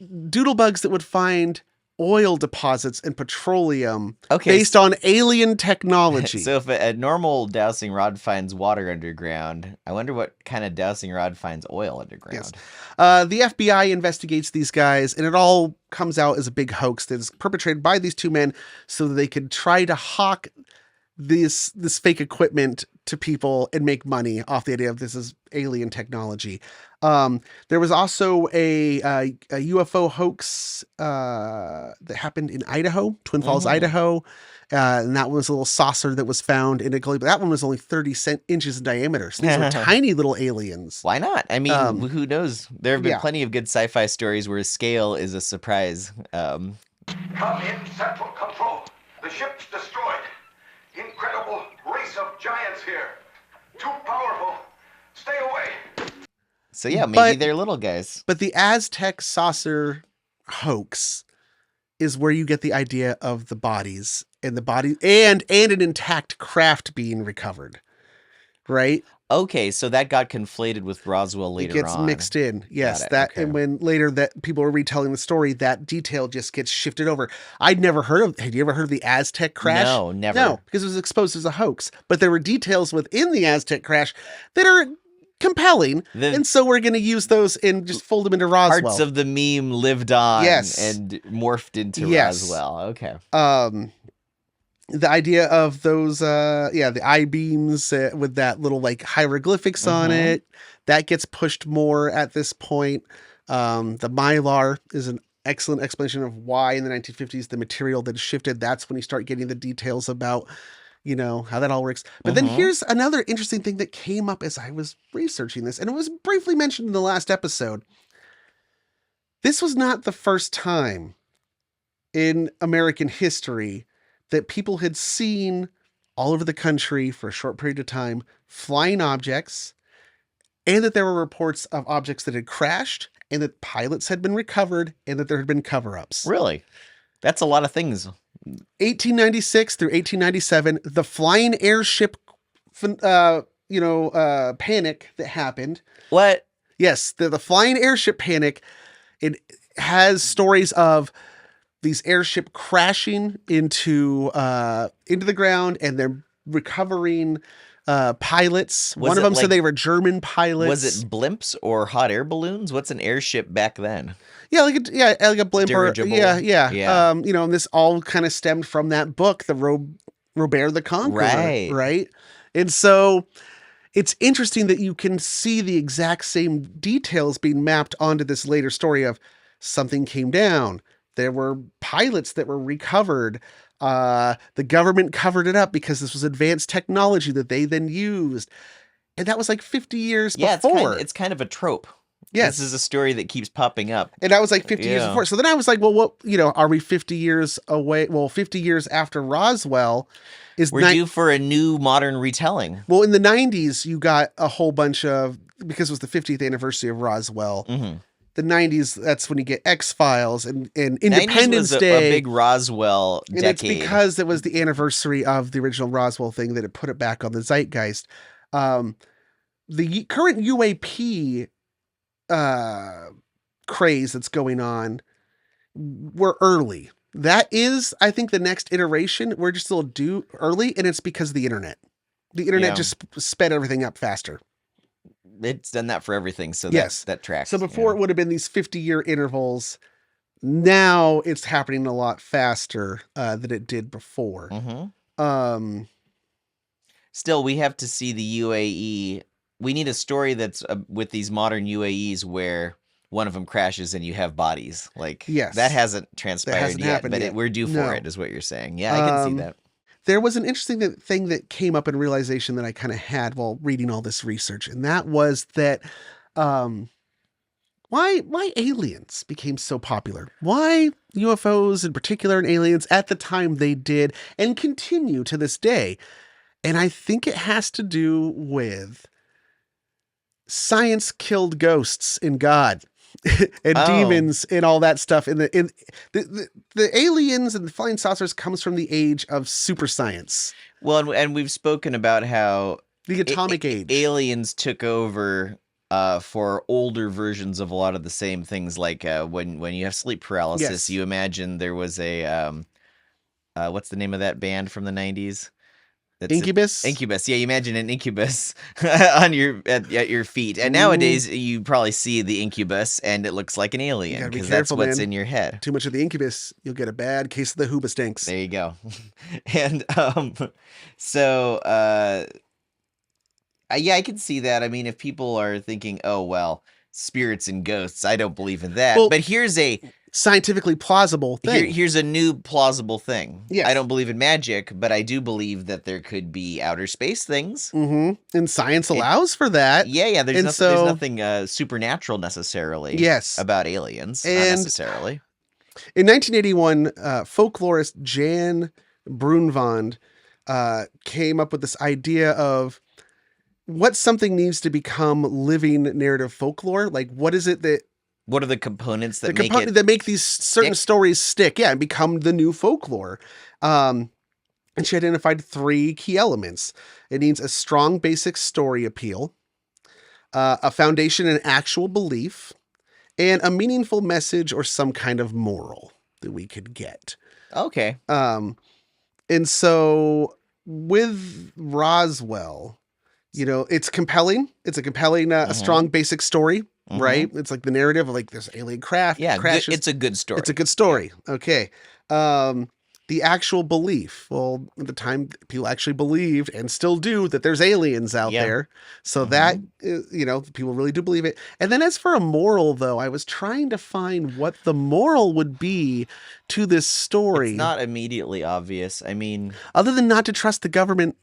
doodlebugs that would find oil deposits and petroleum based on alien technology. So if a normal dowsing rod finds water underground, I wonder what kind of dowsing rod finds oil underground. Yes. The FBI investigates these guys, and it all comes out as a big hoax that is perpetrated by these two men so that they could try to hawk this fake equipment to people and make money off the idea of this is alien technology. There was also a UFO hoax that happened in Idaho, Twin Falls, Idaho. And that was a little saucer that was found in Italy, but that one was only 30 inches in diameter. So these were tiny little aliens. Why not? I mean, who knows? There have been plenty of good sci-fi stories where scale is a surprise. Come in, Central Control. The ship's destroyed. Incredible race of giants here. Too powerful. Stay away. So yeah, maybe they're little guys. But the Aztec saucer hoax is where you get the idea of the bodies and and an intact craft being recovered. Right? Okay, so that got conflated with Roswell later on. It gets mixed in. Yes, and when later that people are retelling the story, that detail just gets shifted over. Had you ever heard of the Aztec crash? No, never. No, because it was exposed as a hoax. But there were details within the Aztec crash that are compelling, and so we're going to use those and just fold them into Roswell. Parts of the meme lived on and morphed into Roswell. Okay. The idea of those, the I-beams with that little hieroglyphics on it, that gets pushed more at this point. The Mylar is an excellent explanation of why in the 1950s the material that shifted. That's when you start getting the details about, how that all works. But then here's another interesting thing that came up as I was researching this, and it was briefly mentioned in the last episode. This was not the first time in American history that people had seen all over the country for a short period of time flying objects, and that there were reports of objects that had crashed, and that pilots had been recovered, and that there had been cover-ups. Really? That's a lot of things. 1896 through 1897, the flying airship, panic that happened. What? Yes, the flying airship panic. It has stories of these airship crashing into the ground, and they're recovering pilots. One of them said they were German pilots. Was it blimps or hot air balloons? What's an airship back then? Yeah, like a blimp. Dirigible. Yeah. And this all kind of stemmed from that book, the Robert the Conqueror, right? And so it's interesting that you can see the exact same details being mapped onto this later story of something came down. There were pilots that were recovered. The government covered it up because this was advanced technology that they then used. And that was 50 years before. It's kind of a trope. Yes. This is a story that keeps popping up. And that was 50 years before. So then I was like, well, what, are we 50 years away? Well, 50 years after Roswell we're due for a new modern retelling. Well, in the 90s, you got a whole bunch of, because it was the 50th anniversary of Roswell. The 90s, that's when you get X-Files and Independence Day. A big Roswell decade. And it's because it was the anniversary of the original Roswell thing that it put it back on the zeitgeist. The current UAP craze that's going on, we're early. That is, I think, the next iteration. We're just still early, and it's because of the internet. The internet just sped everything up faster. It's done that for everything, so that tracks. So before it would have been these 50-year intervals. Now it's happening a lot faster than it did before. Still, we have to see the UAE. We need a story that's with these modern UAEs where one of them crashes and you have bodies. Like, that hasn't transpired yet, but we're due for it, is what you're saying. Yeah, I can see that. There was an interesting thing that came up in realization that I kind of had while reading all this research, and that was that why aliens became so popular. Why UFOs in particular and aliens at the time they did and continue to this day. And I think it has to do with science killed ghosts and God and demons and all that stuff. And the aliens and the flying saucers comes from the age of super science. Well, and we've spoken about how the atomic age aliens took over for older versions of a lot of the same things. Like when you have sleep paralysis, you imagine there was a what's the name of that band from the 90s? Incubus? Incubus. Yeah, you imagine an incubus on at your feet. And nowadays you probably see the incubus and it looks like an alien because that's what's in your head. Too much of the incubus, you'll get a bad case of the hoobastanks. There you go. And so yeah, I can see that. I mean, if people are thinking, oh, well, spirits and ghosts, I don't believe in that. Well, but here's a scientifically plausible thing. Here's a new plausible thing. Yes. I don't believe in magic, but I do believe that there could be outer space things. And science allows for that. Yeah. There's nothing supernatural necessarily about aliens, not necessarily. In 1981, folklorist Jan Brunvand came up with this idea of what something needs to become living narrative folklore. Like, what is it that... What are the components that make these certain stories stick? Yeah, and become the new folklore. And she identified 3 key elements. It needs a strong basic story appeal, a foundation in actual belief, and a meaningful message or some kind of moral that we could get. Okay. And so with Roswell, it's compelling. It's a compelling, a strong basic story. Right? It's like the narrative of like this alien craft. Yeah, it's a good story. It's a good story. Yeah. Okay. The actual belief. Well, at the time, people actually believed and still do that there's aliens out there. So that, people really do believe it. And then as for a moral, though, I was trying to find what the moral would be to this story. It's not immediately obvious. I mean... Other than not to trust the government...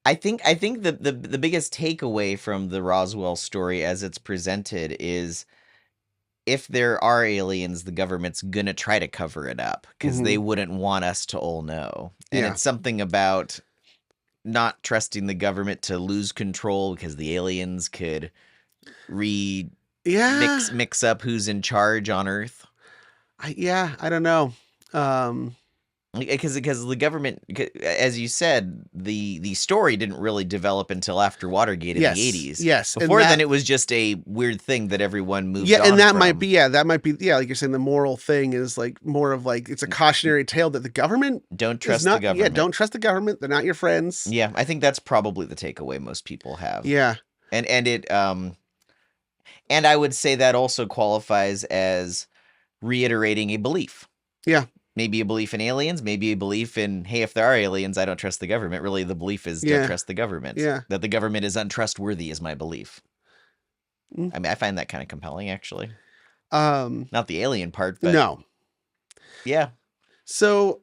I think the biggest takeaway from the Roswell story as it's presented is if there are aliens, the government's gonna try to cover it up because they wouldn't want us to all know. And it's something about not trusting the government to lose control because the aliens could mix up who's in charge on Earth. I don't know. Because the government, as you said, the story didn't really develop until after Watergate in the 80s. Yes. Before then, it was just a weird thing that everyone moved on and that from. might be, like you're saying, the moral thing is like more of like, it's a cautionary tale that the government... Don't trust the government. Yeah, don't trust the government. They're not your friends. Yeah, I think that's probably the takeaway most people have. Yeah. And it, and I would say that also qualifies as reiterating a belief. Yeah. Maybe a belief in aliens, maybe a belief in, hey, if there are aliens, I don't trust the government. Really, the belief is don't trust the government. Yeah. That the government is untrustworthy is my belief. I mean, I find that kind of compelling, actually. Not the alien part, but... No. Yeah. So,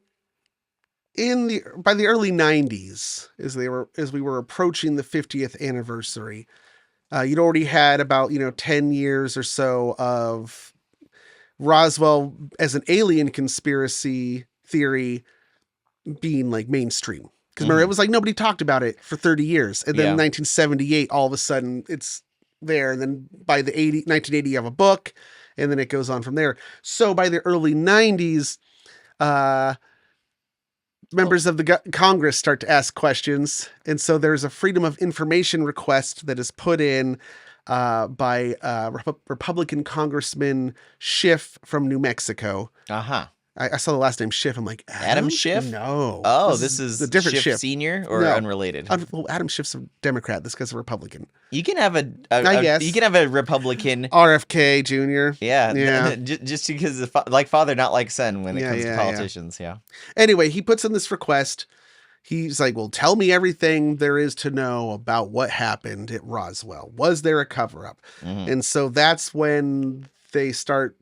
by the early 90s, as we were approaching the 50th anniversary, you'd already had about, 10 years or so of... Roswell as an alien conspiracy theory being like mainstream. Because remember, it was like nobody talked about it for 30 years. And then in 1978, all of a sudden it's there. And then by 1980, you have a book and then it goes on from there. So by the early 90s, members of the Congress start to ask questions. And so there's a Freedom of Information request that is put in by Republican Congressman Schiff from New Mexico. I saw the last name Schiff. I'm like, Adam Schiff? No. Oh, this is a different Schiff Schiff. Senior or No. unrelated? Well, Adam Schiff's a Democrat. This guy's a Republican. You can have I guess. you can have a Republican. RFK Jr. Yeah. Just because like father, not like son when it comes to politicians. Yeah. Anyway, he puts in this request. He's like, well, tell me everything there is to know about what happened at Roswell. Was there a cover up? Mm-hmm. And so that's when they start,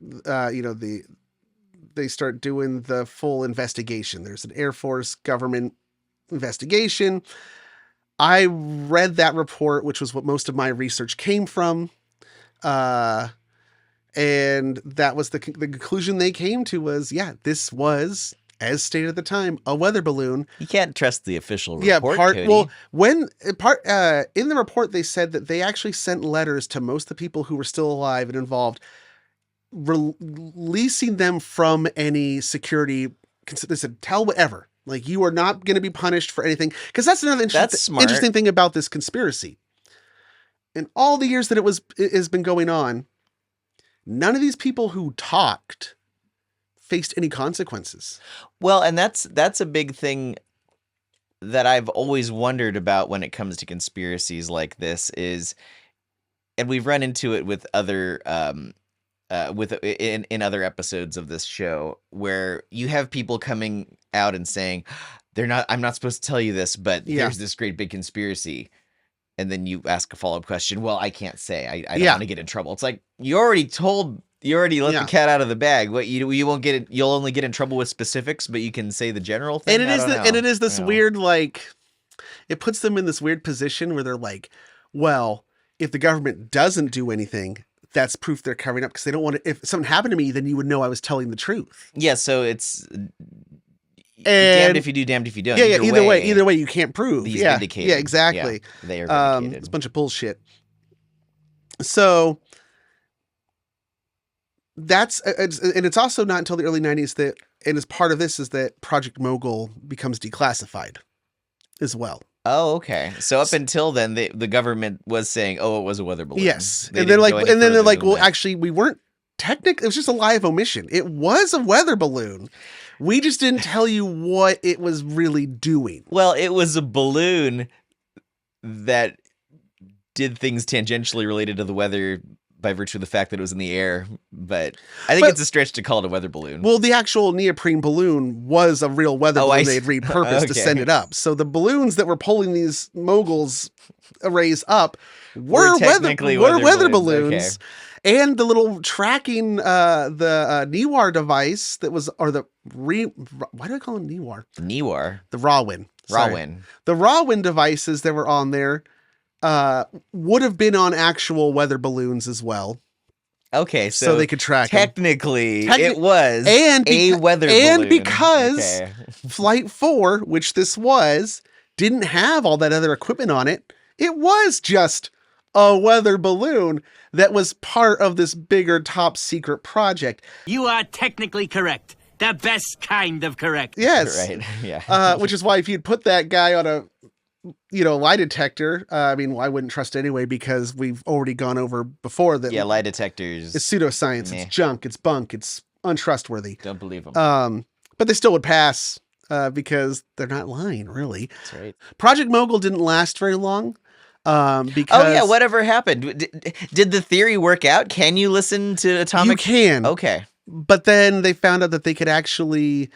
they start doing the full investigation. There's an Air Force government investigation. I read that report, which was what most of my research came from. And that was the conclusion they came to was, this was, as stated at the time, a weather balloon. You can't trust the official report. Cody. Well, in the report, they said that they actually sent letters to most of the people who were still alive and involved, releasing them from any security. They said, tell whatever. Like, you are not going to be punished for anything. Because that's another interesting thing about this conspiracy. In all the years that it has been going on, none of these people who talked faced any consequences. Well, and that's a big thing that I've always wondered about when it comes to conspiracies like this is, and we've run into it with other in other episodes of this show, where you have people coming out and saying, I'm not supposed to tell you this, but there's this great big conspiracy. And then you ask a follow-up question. Well, I can't say. I don't want to get in trouble. It's like, you already let the cat out of the bag. What you won't get it. You'll only get in trouble with specifics, but you can say the general thing. And it is this weird, like, it puts them in this weird position where they're like, well, if the government doesn't do anything, that's proof they're covering up, because they don't want to. If something happened to me, then you would know I was telling the truth. Yeah. So it's damned if you do, damned if you don't. Yeah. Either way, you can't prove. He's vindicated. Yeah, exactly. Yeah, they are vindicated. It's a bunch of bullshit. So it's also not until the early 90s that, and as part of this is that Project Mogul becomes declassified as well. Oh, okay. So up until then, the government was saying, "Oh, it was a weather balloon." Yes, and they're like, "Well, actually, we weren't technically. It was just a lie of omission. It was a weather balloon. We just didn't tell you what it was really doing." Well, it was a balloon that did things tangentially related to the weather by virtue of the fact that it was in the air, but I think it's a stretch to call it a weather balloon. Well, the actual neoprene balloon was a real weather balloon they'd repurposed to send it up. So the balloons that were pulling these moguls arrays up were weather balloons. Okay. And the little tracking, the NEWAR device that was, or why do I call them NEWAR? NEWAR. The Rawin. The Rawin devices that were on there would have been on actual weather balloons as well. Okay, so they could track technically it was a weather balloon. And because Flight 4, which this was, didn't have all that other equipment on it, it was just a weather balloon that was part of this bigger top secret project. You are technically correct. The best kind of correct. Yes. Right. Yeah. Which is why if you'd put that guy on a lie detector, I wouldn't trust anyway, because we've already gone over before that. Yeah, lie detectors. It's pseudoscience. It's junk. It's bunk. It's untrustworthy. Don't believe them. But they still would pass because they're not lying, really. That's right. Project Mogul didn't last very long. Because whatever happened? Did the theory work out? Can you listen to atomic? You can. Okay. But then they found out that they could actually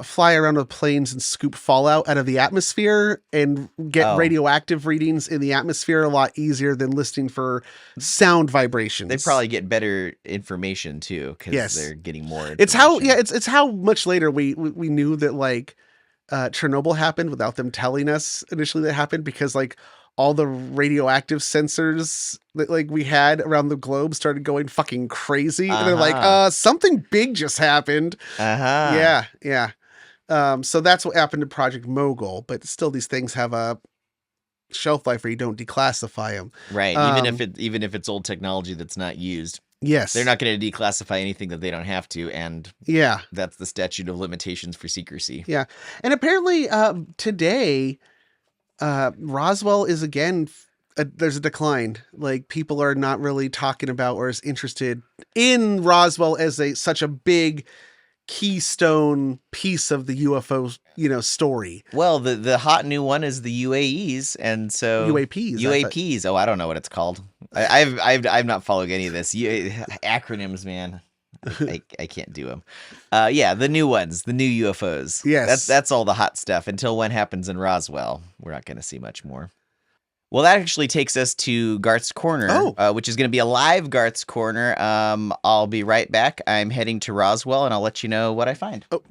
fly around with planes and scoop fallout out of the atmosphere and get radioactive readings in the atmosphere a lot easier than listening for sound vibrations. They probably get better information too, because they're getting more. It's how much later we knew that Chernobyl happened without them telling us initially that happened, because all the radioactive sensors that we had around the globe started going fucking crazy. And they're like, something big just happened. Yeah. So that's what happened to Project Mogul, but still these things have a shelf life where you don't declassify them. Right. Even if it's old technology that's not used. Yes. They're not going to declassify anything that they don't have to. And that's the statute of limitations for secrecy. Yeah. And apparently today, Roswell is again, there's a decline. People are not really talking about or as interested in Roswell as such a big keystone piece of the UFO, story. Well, the hot new one is the UAEs, and so UAPs. UAPs. Oh, I don't know what it's called. I've not followed any of this acronyms, man. I can't do them. Yeah, the new ones, the new UFOs. Yes, that's all the hot stuff. Until what happens in Roswell, we're not going to see much more. Well, that actually takes us to Garth's Corner, which is going to be a live Garth's Corner. I'll be right back. I'm heading to Roswell, and I'll let you know what I find. Oh.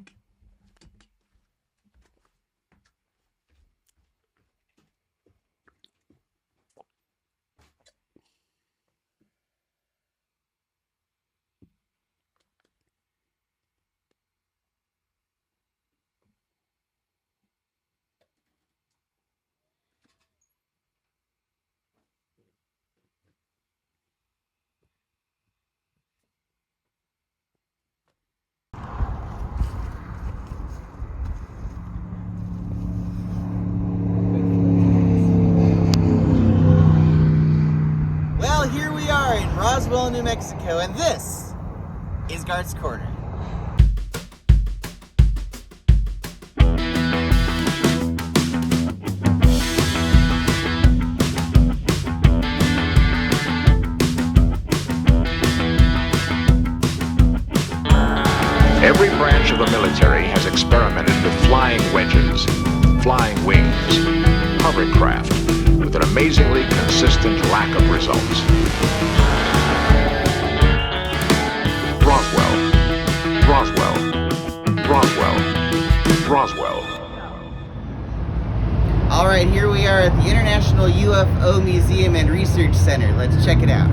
Well, here we are in Roswell, New Mexico, and this is Garth's Corner. Every branch of the military has experimented with flying wedges, flying wings, hovercraft, with an amazingly consistent lack of results. Roswell, Roswell. All right, here we are at the International UFO Museum and Research Center. Let's check it out.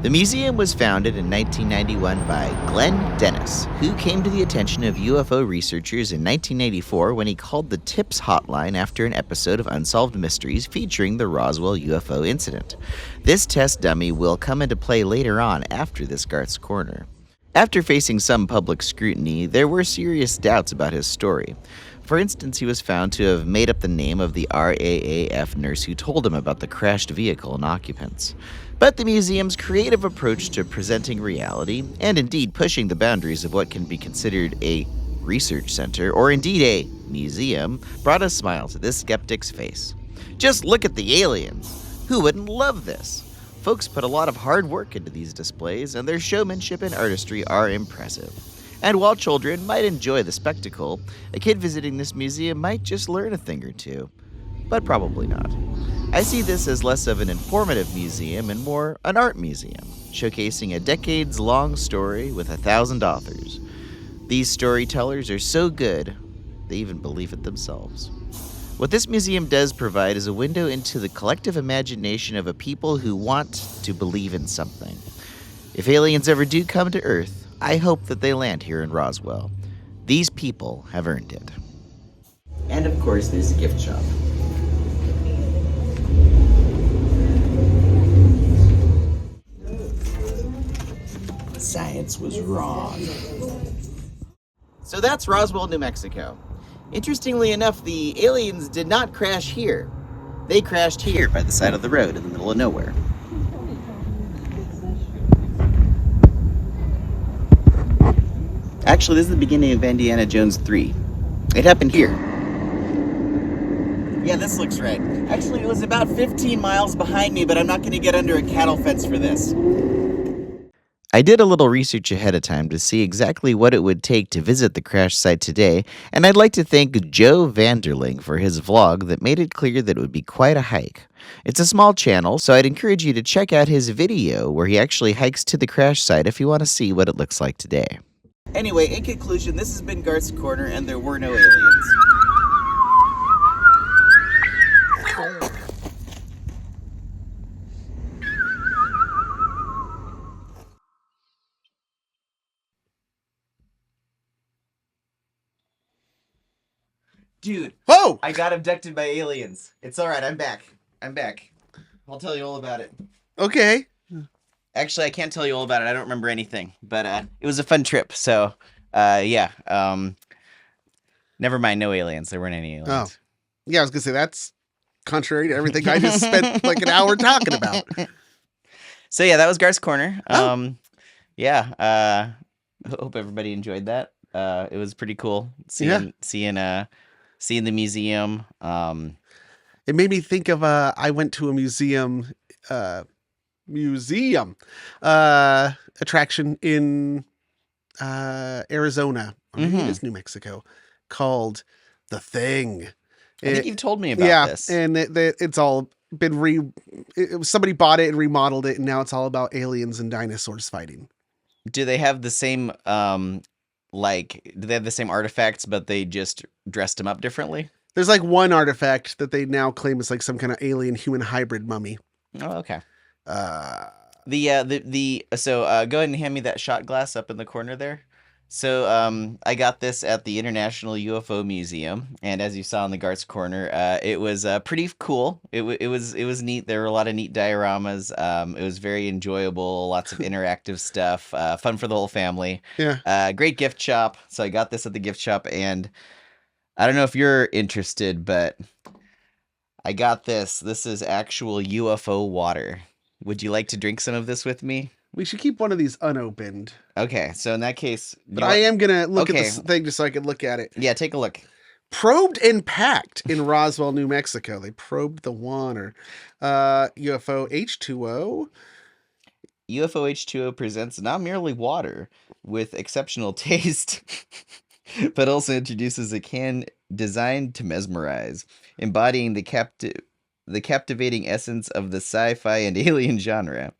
The museum was founded in 1991 by Glenn Dennis, who came to the attention of UFO researchers in 1984 when he called the TIPS hotline after an episode of Unsolved Mysteries featuring the Roswell UFO incident. This test dummy will come into play later on after this Garth's Corner. After facing some public scrutiny, there were serious doubts about his story. For instance, he was found to have made up the name of the RAAF nurse who told him about the crashed vehicle and occupants. But the museum's creative approach to presenting reality, and indeed pushing the boundaries of what can be considered a research center, or indeed a museum, brought a smile to this skeptic's face. Just look at the aliens! Who wouldn't love this? Folks put a lot of hard work into these displays, and their showmanship and artistry are impressive. And while children might enjoy the spectacle, a kid visiting this museum might just learn a thing or two. But probably not. I see this as less of an informative museum and more an art museum, showcasing a decades-long story with 1,000 authors. These storytellers are so good, they even believe it themselves. What this museum does provide is a window into the collective imagination of a people who want to believe in something. If aliens ever do come to Earth, I hope that they land here in Roswell. These people have earned it. And of course, there's a gift shop. Science was wrong. So that's Roswell, New Mexico. Interestingly enough, the aliens did not crash here. They crashed here by the side of the road in the middle of nowhere. Actually, this is the beginning of Indiana Jones 3. It happened here. Yeah, this looks right. Actually, it was about 15 miles behind me, but I'm not going to get under a cattle fence for this. I did a little research ahead of time to see exactly what it would take to visit the crash site today, and I'd like to thank Joe Vanderling for his vlog that made it clear that it would be quite a hike. It's a small channel, so I'd encourage you to check out his video where he actually hikes to the crash site if you want to see what it looks like today. Anyway, in conclusion, this has been Garth's Corner, and there were no aliens. Dude. Whoa! I got abducted by aliens. It's alright, I'm back. I'll tell you all about it. Okay. Actually, I can't tell you all about it. I don't remember anything. But it was a fun trip, so yeah. Never mind, no aliens. There weren't any aliens. Oh. Yeah, I was gonna say that's contrary to everything I just spent like an hour talking about. So yeah, that was Garth's Corner. Yeah. Hope everybody enjoyed that. It was pretty cool seeing the museum. It made me think of I went to a museum attraction in Arizona, or maybe it is New Mexico, called The Thing. I think you've told me about this. And it's all been somebody bought it and remodeled it, and now it's all about aliens and dinosaurs fighting. Do they have the same do they have the same artifacts, but they just dressed them up differently? There's like one artifact that they now claim is like some kind of alien human hybrid mummy. Oh, okay. So go ahead and hand me that shot glass up in the corner there. So I got this at the International UFO Museum, and as you saw in the Garth's corner, it was pretty cool. It was neat. There were a lot of neat dioramas. It was very enjoyable. Lots of interactive stuff. Fun for the whole family. Yeah. Great gift shop. So I got this at the gift shop, and I don't know if you're interested, but I got this. This is actual UFO water. Would you like to drink some of this with me? We should keep one of these unopened. Okay, so in that case... But I am going to look at this thing just so I can look at it. Yeah, take a look. Probed and packed in Roswell, New Mexico. They probed the water. UFO H2O. UFO H2O presents not merely water with exceptional taste, but also introduces a can designed to mesmerize, embodying the captivating essence of the sci-fi and alien genre.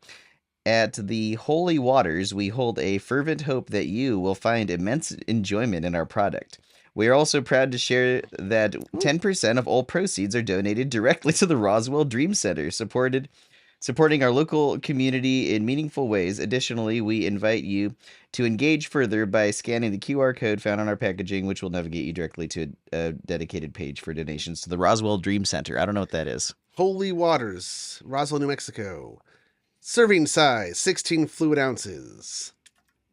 At the Holy Waters, we hold a fervent hope that you will find immense enjoyment in our product. We are also proud to share that 10% of all proceeds are donated directly to the Roswell Dream Center, supporting our local community in meaningful ways. Additionally, we invite you to engage further by scanning the QR code found on our packaging, which will navigate you directly to a dedicated page for donations to the Roswell Dream Center. I don't know what that is. Holy Waters, Roswell, New Mexico. Serving size, 16 fluid ounces.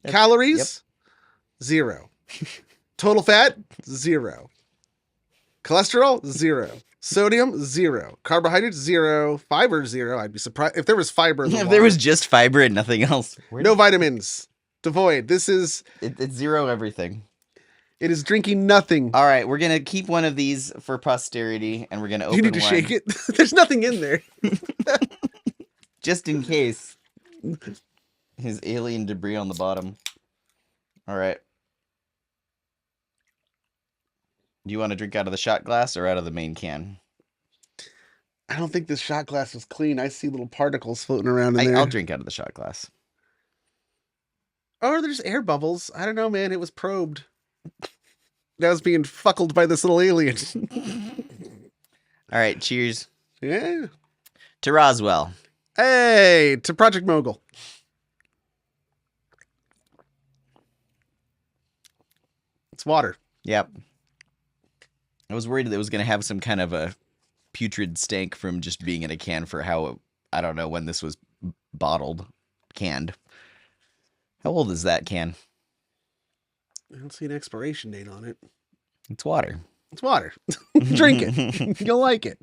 Calories, 0. Total fat, 0. Cholesterol, 0. Sodium, 0. Carbohydrates, 0. Fiber, 0. I'd be surprised if there was fiber in the If water. there was just fiber and nothing else. No vitamins. Devoid. This is... It's 0 everything. It is drinking nothing. All right, we're going to keep one of these for posterity, and we're going to open one. You need to shake it? There's nothing in there. Just in case. His alien debris on the bottom. All right. Do you want to drink out of the shot glass or out of the main can? I don't think this shot glass was clean. I see little particles floating around in there. I'll drink out of the shot glass. Or there's air bubbles. I don't know, man. It was probed. That was being fuckled by this little alien. All right, cheers. Yeah. To Roswell. Hey, to Project Mogul. It's water. Yep. I was worried that it was going to have some kind of a putrid stank from just being in a can for I don't know when this was canned. How old is that can? I don't see an expiration date on it. It's water. It's water. Drink it. You'll like it.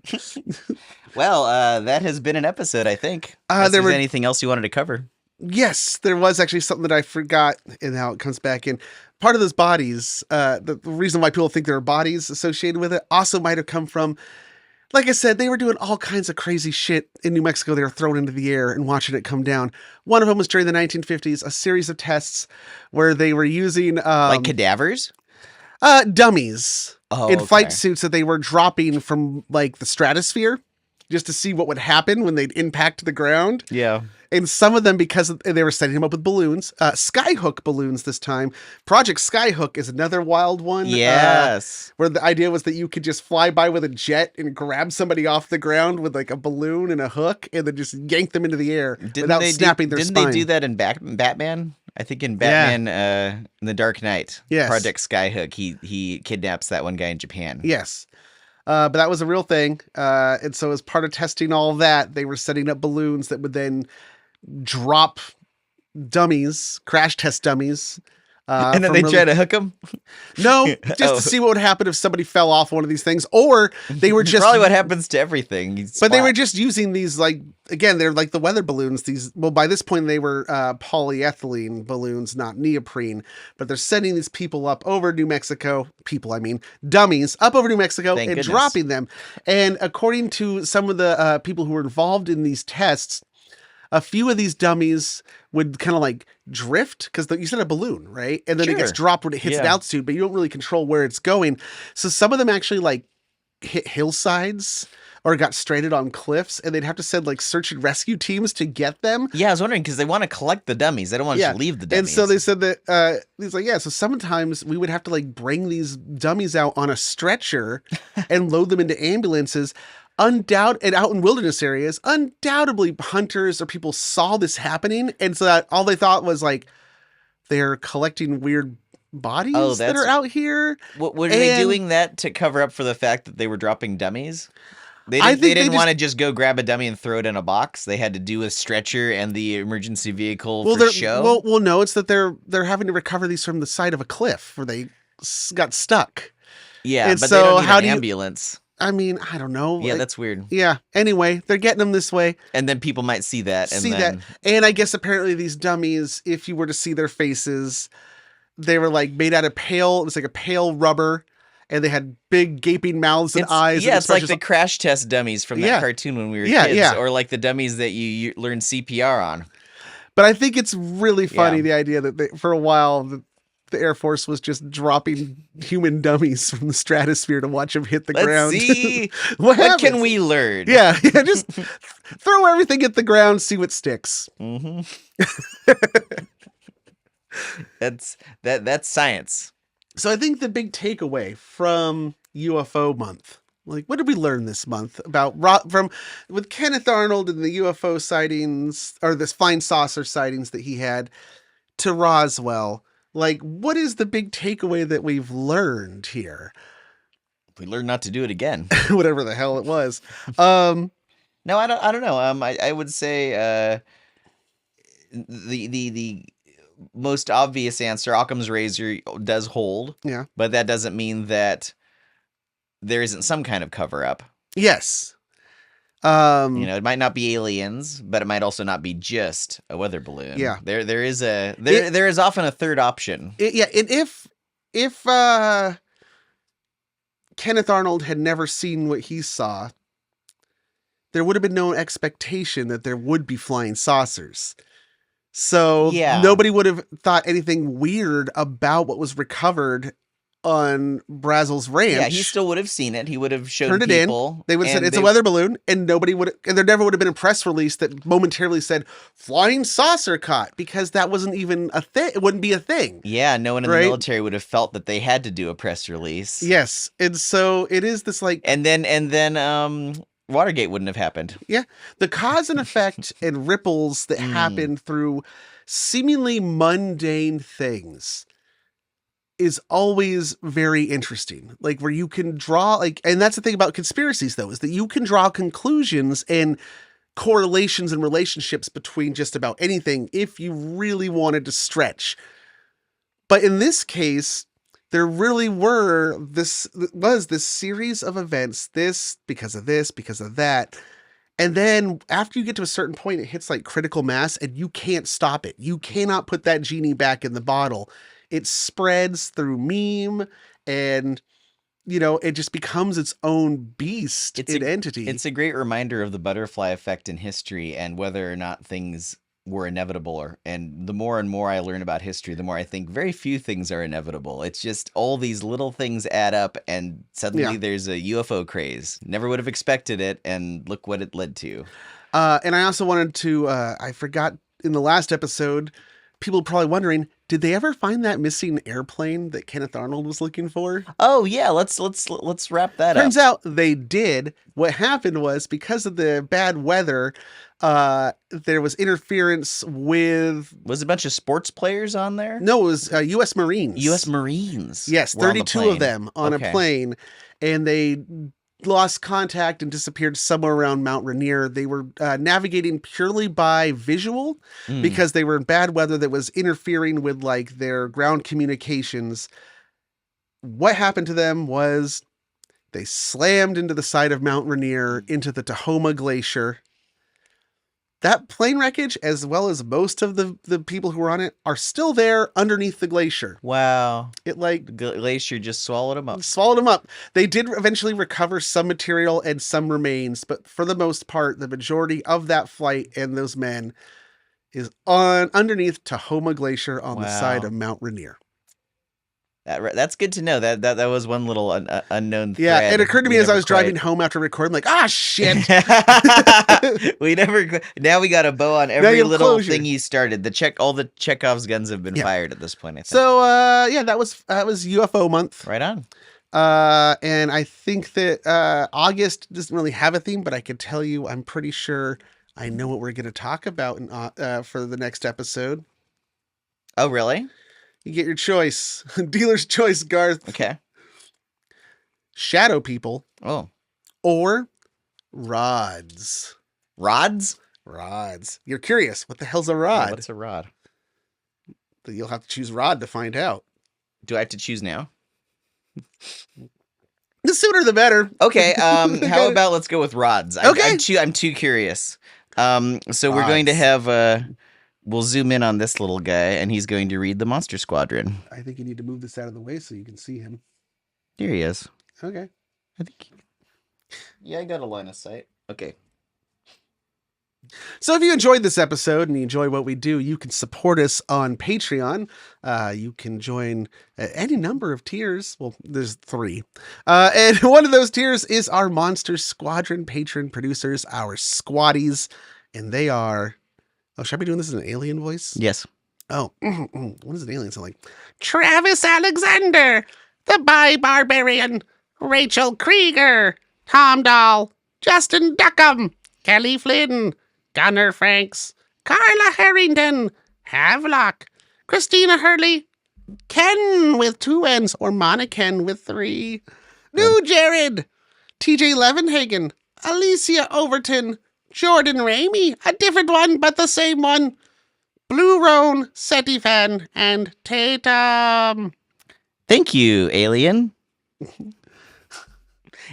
Well, that has been an episode, I think. Unless there's anything else you wanted to cover. Yes, there was actually something that I forgot and how it comes back in. Part of those bodies, the reason why people think there are bodies associated with it also might have come from, like I said, they were doing all kinds of crazy shit in New Mexico. They were thrown into the air and watching it come down. One of them was during the 1950s, a series of tests where they were using... like cadavers? Dummies in flight suits that they were dropping from like the stratosphere just to see what would happen when they'd impact the ground. Yeah. And some of them, because they were setting them up with balloons, skyhook balloons this time. Project Skyhook is another wild one. Yes. Where the idea was that you could just fly by with a jet and grab somebody off the ground with like a balloon and a hook and then just yank them into the air without snapping their spine. Didn't they do that in Batman? I think in Batman in The Dark Knight. Yes. Project Skyhook, he kidnaps that one guy in Japan. Yes. But that was a real thing. And so as part of testing all that, they were setting up balloons that would then drop dummies, crash test dummies, And then they try to hook them? No, just to see what would happen if somebody fell off one of these things, or they were just probably what happens to everything. But they were just using these, like, again, they're like the weather balloons. These, well, by this point they were polyethylene balloons, not neoprene. But they're sending these people up over New Mexico. Dummies up over New Mexico Thank and goodness. dropping them. And according to some of the people who were involved in these tests, a few of these dummies would kind of like drift because you send a balloon, right? And then it gets Sure. dropped when it hits an altitude, but you don't really control where it's going. So some of them actually like hit hillsides or got stranded on cliffs, and they'd have to send like search and rescue teams to get them. Yeah, I was wondering because they want to collect the dummies. They don't want to leave the dummies. And so they said that he's like, so sometimes we would have to like bring these dummies out on a stretcher and load them into ambulances. And out in wilderness areas, undoubtedly hunters or people saw this happening, and so that all they thought was like they're collecting weird bodies that are out here. Were they doing that to cover up for the fact that they were dropping dummies? They didn't want to just go grab a dummy and throw it in a box. They had to do a stretcher and the emergency vehicle for show. Well, no, it's that they're having to recover these from the side of a cliff where they got stuck. Yeah, and but so they don't need how an do you, ambulance. I mean, I don't know. Yeah, that's weird. Yeah. Anyway, they're getting them this way. And then people might see that. And I guess apparently these dummies, if you were to see their faces, they were like made out of it was like a pale rubber, and they had big gaping mouths and eyes. Yeah, and it's like the crash test dummies from that cartoon when we were kids, or like the dummies that you learn CPR on. But I think it's really funny, the idea that for a while, the Air Force was just dropping human dummies from the stratosphere to watch them hit the ground. Let's see what can we learn? Yeah, just throw everything at the ground, see what sticks. Mm-hmm. That's science. So I think the big takeaway from UFO month, like what did we learn this month about with Kenneth Arnold and the UFO sightings, or this flying saucer sightings that he had, to Roswell? Like, what is the big takeaway that we've learned here? We learned not to do it again. Whatever the hell it was. No, I don't know. I would say the most obvious answer, Occam's razor, does hold. Yeah. But that doesn't mean that there isn't some kind of cover up. Yes. It might not be aliens, but it might also not be just a weather balloon. Yeah. There is often a third option. And if Kenneth Arnold had never seen what he saw, there would have been no expectation that there would be flying saucers. So nobody would have thought anything weird about what was recovered on Brazel's ranch. Yeah, he still would have seen it. He would have showed turned it people. In. They would have said it's a weather balloon, and there never would have been a press release that momentarily said flying saucer caught, because that wasn't even a thing. It wouldn't be a thing. Yeah, no one in the military would have felt that they had to do a press release. Yes, and so it is this like, and then Watergate wouldn't have happened. Yeah, the cause and effect and ripples that happen through seemingly mundane things is always very interesting. Like, where you can draw, and that's the thing about conspiracies, though, is that you can draw conclusions and correlations and relationships between just about anything if you really wanted to stretch. But in this case, there really was this series of events, because of that. And then after you get to a certain point, it hits like critical mass and you can't stop it. You cannot put that genie back in the bottle. It spreads through meme, and it just becomes its own beast entity. It's a great reminder of the butterfly effect in history and whether or not things were inevitable. And the more and more I learn about history, the more I think very few things are inevitable. It's just all these little things add up, and suddenly there's a UFO craze. Never would have expected it, and look what it led to. And I also wanted to, I forgot in the last episode, people probably wondering, did they ever find that missing airplane that Kenneth Arnold was looking for? Oh yeah, let's wrap that up. Turns out they did. What happened was, because of the bad weather, there was interference with... Was it a bunch of sports players on there? No, it was U.S. Marines. U.S. Marines. Yes, 32 of them on a plane, and they lost contact and disappeared somewhere around Mount Rainier. They were navigating purely by visual because they were in bad weather that was interfering with like their ground communications. What happened to them was they slammed into the side of Mount Rainier into the Tahoma Glacier. That plane wreckage, as well as most of the people who were on it, are still there underneath the glacier. Wow. It like The glacier just swallowed them up. swallowed them up. They did eventually recover some material and some remains, but for the most part, the majority of that flight and those men is underneath Tahoma Glacier on the side of Mount Rainier. That's good to know. That was one little unknown thread. Yeah, it occurred to me as I was driving home after recording, like, shit. Now we got a bow on Now every you have little closure. thing you started. All the Chekhov's guns have been fired at this point, I think. So, that was UFO month. Right on. And I think that August doesn't really have a theme, but I can tell you, I'm pretty sure I know what we're going to talk about for the next episode. Oh, really? You get your choice. Dealer's choice, Garth. Okay. Shadow people. Oh. Or rods. Rods? Rods. You're curious. What the hell's a rod? What's a rod? You'll have to choose rod to find out. Do I have to choose now? The sooner the better. Okay. How about let's go with rods? Okay. I'm too curious. So we're going to have we'll zoom in on this little guy, and he's going to read the Monster Squadron. I think you need to move this out of the way so you can see him. Here he is. Okay. I think. Yeah, I got a line of sight. Okay. So if you enjoyed this episode and you enjoy what we do, you can support us on Patreon. You can join any number of tiers. Well, there's 3. And one of those tiers is our Monster Squadron patron producers, our squatties. And they are... Oh, should I be doing this in an alien voice? Yes. Oh, what does an alien sound like? Travis Alexander, the Barbarian, Rachel Krieger, Tom Dahl, Justin Duckham, Kelly Flynn, Gunnar Franks, Carla Harrington, Havelock, Christina Hurley, Ken with 2 N's or Monaken with 3, New Jared, TJ Levenhagen, Alicia Overton, Jordan Ramey, a different one, but the same one. Blue Roan, Setifan, and Tatum. Thank you, Alien.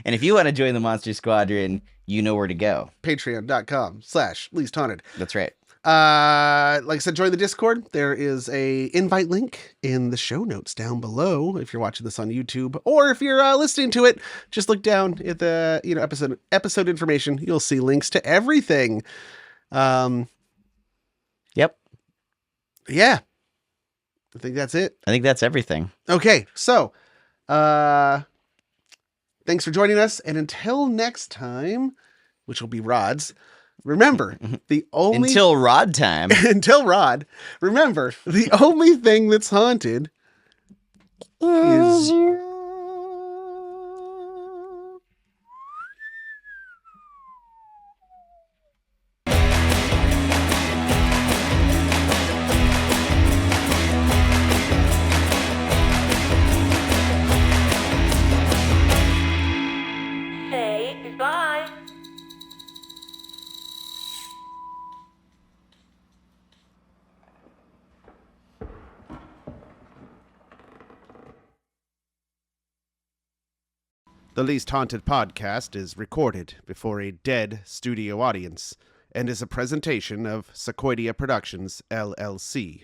And if you want to join the Monster Squadron, you know where to go. Patreon.com/Least Haunted. That's right. Like I said, join the Discord. There is a invite link in the show notes down below if you're watching this on YouTube, or if you're listening to it, just look down at the episode information. You'll see links to everything. Yep. Yeah. I think that's it. I think that's everything. Okay, so thanks for joining us, and until next time, which will be rods. Remember, the only... Until Rod time. Until Rod. Remember, the only thing that's haunted is... Say goodbye. The Least Haunted podcast is recorded before a dead studio audience and is a presentation of Sequoidea Productions, LLC.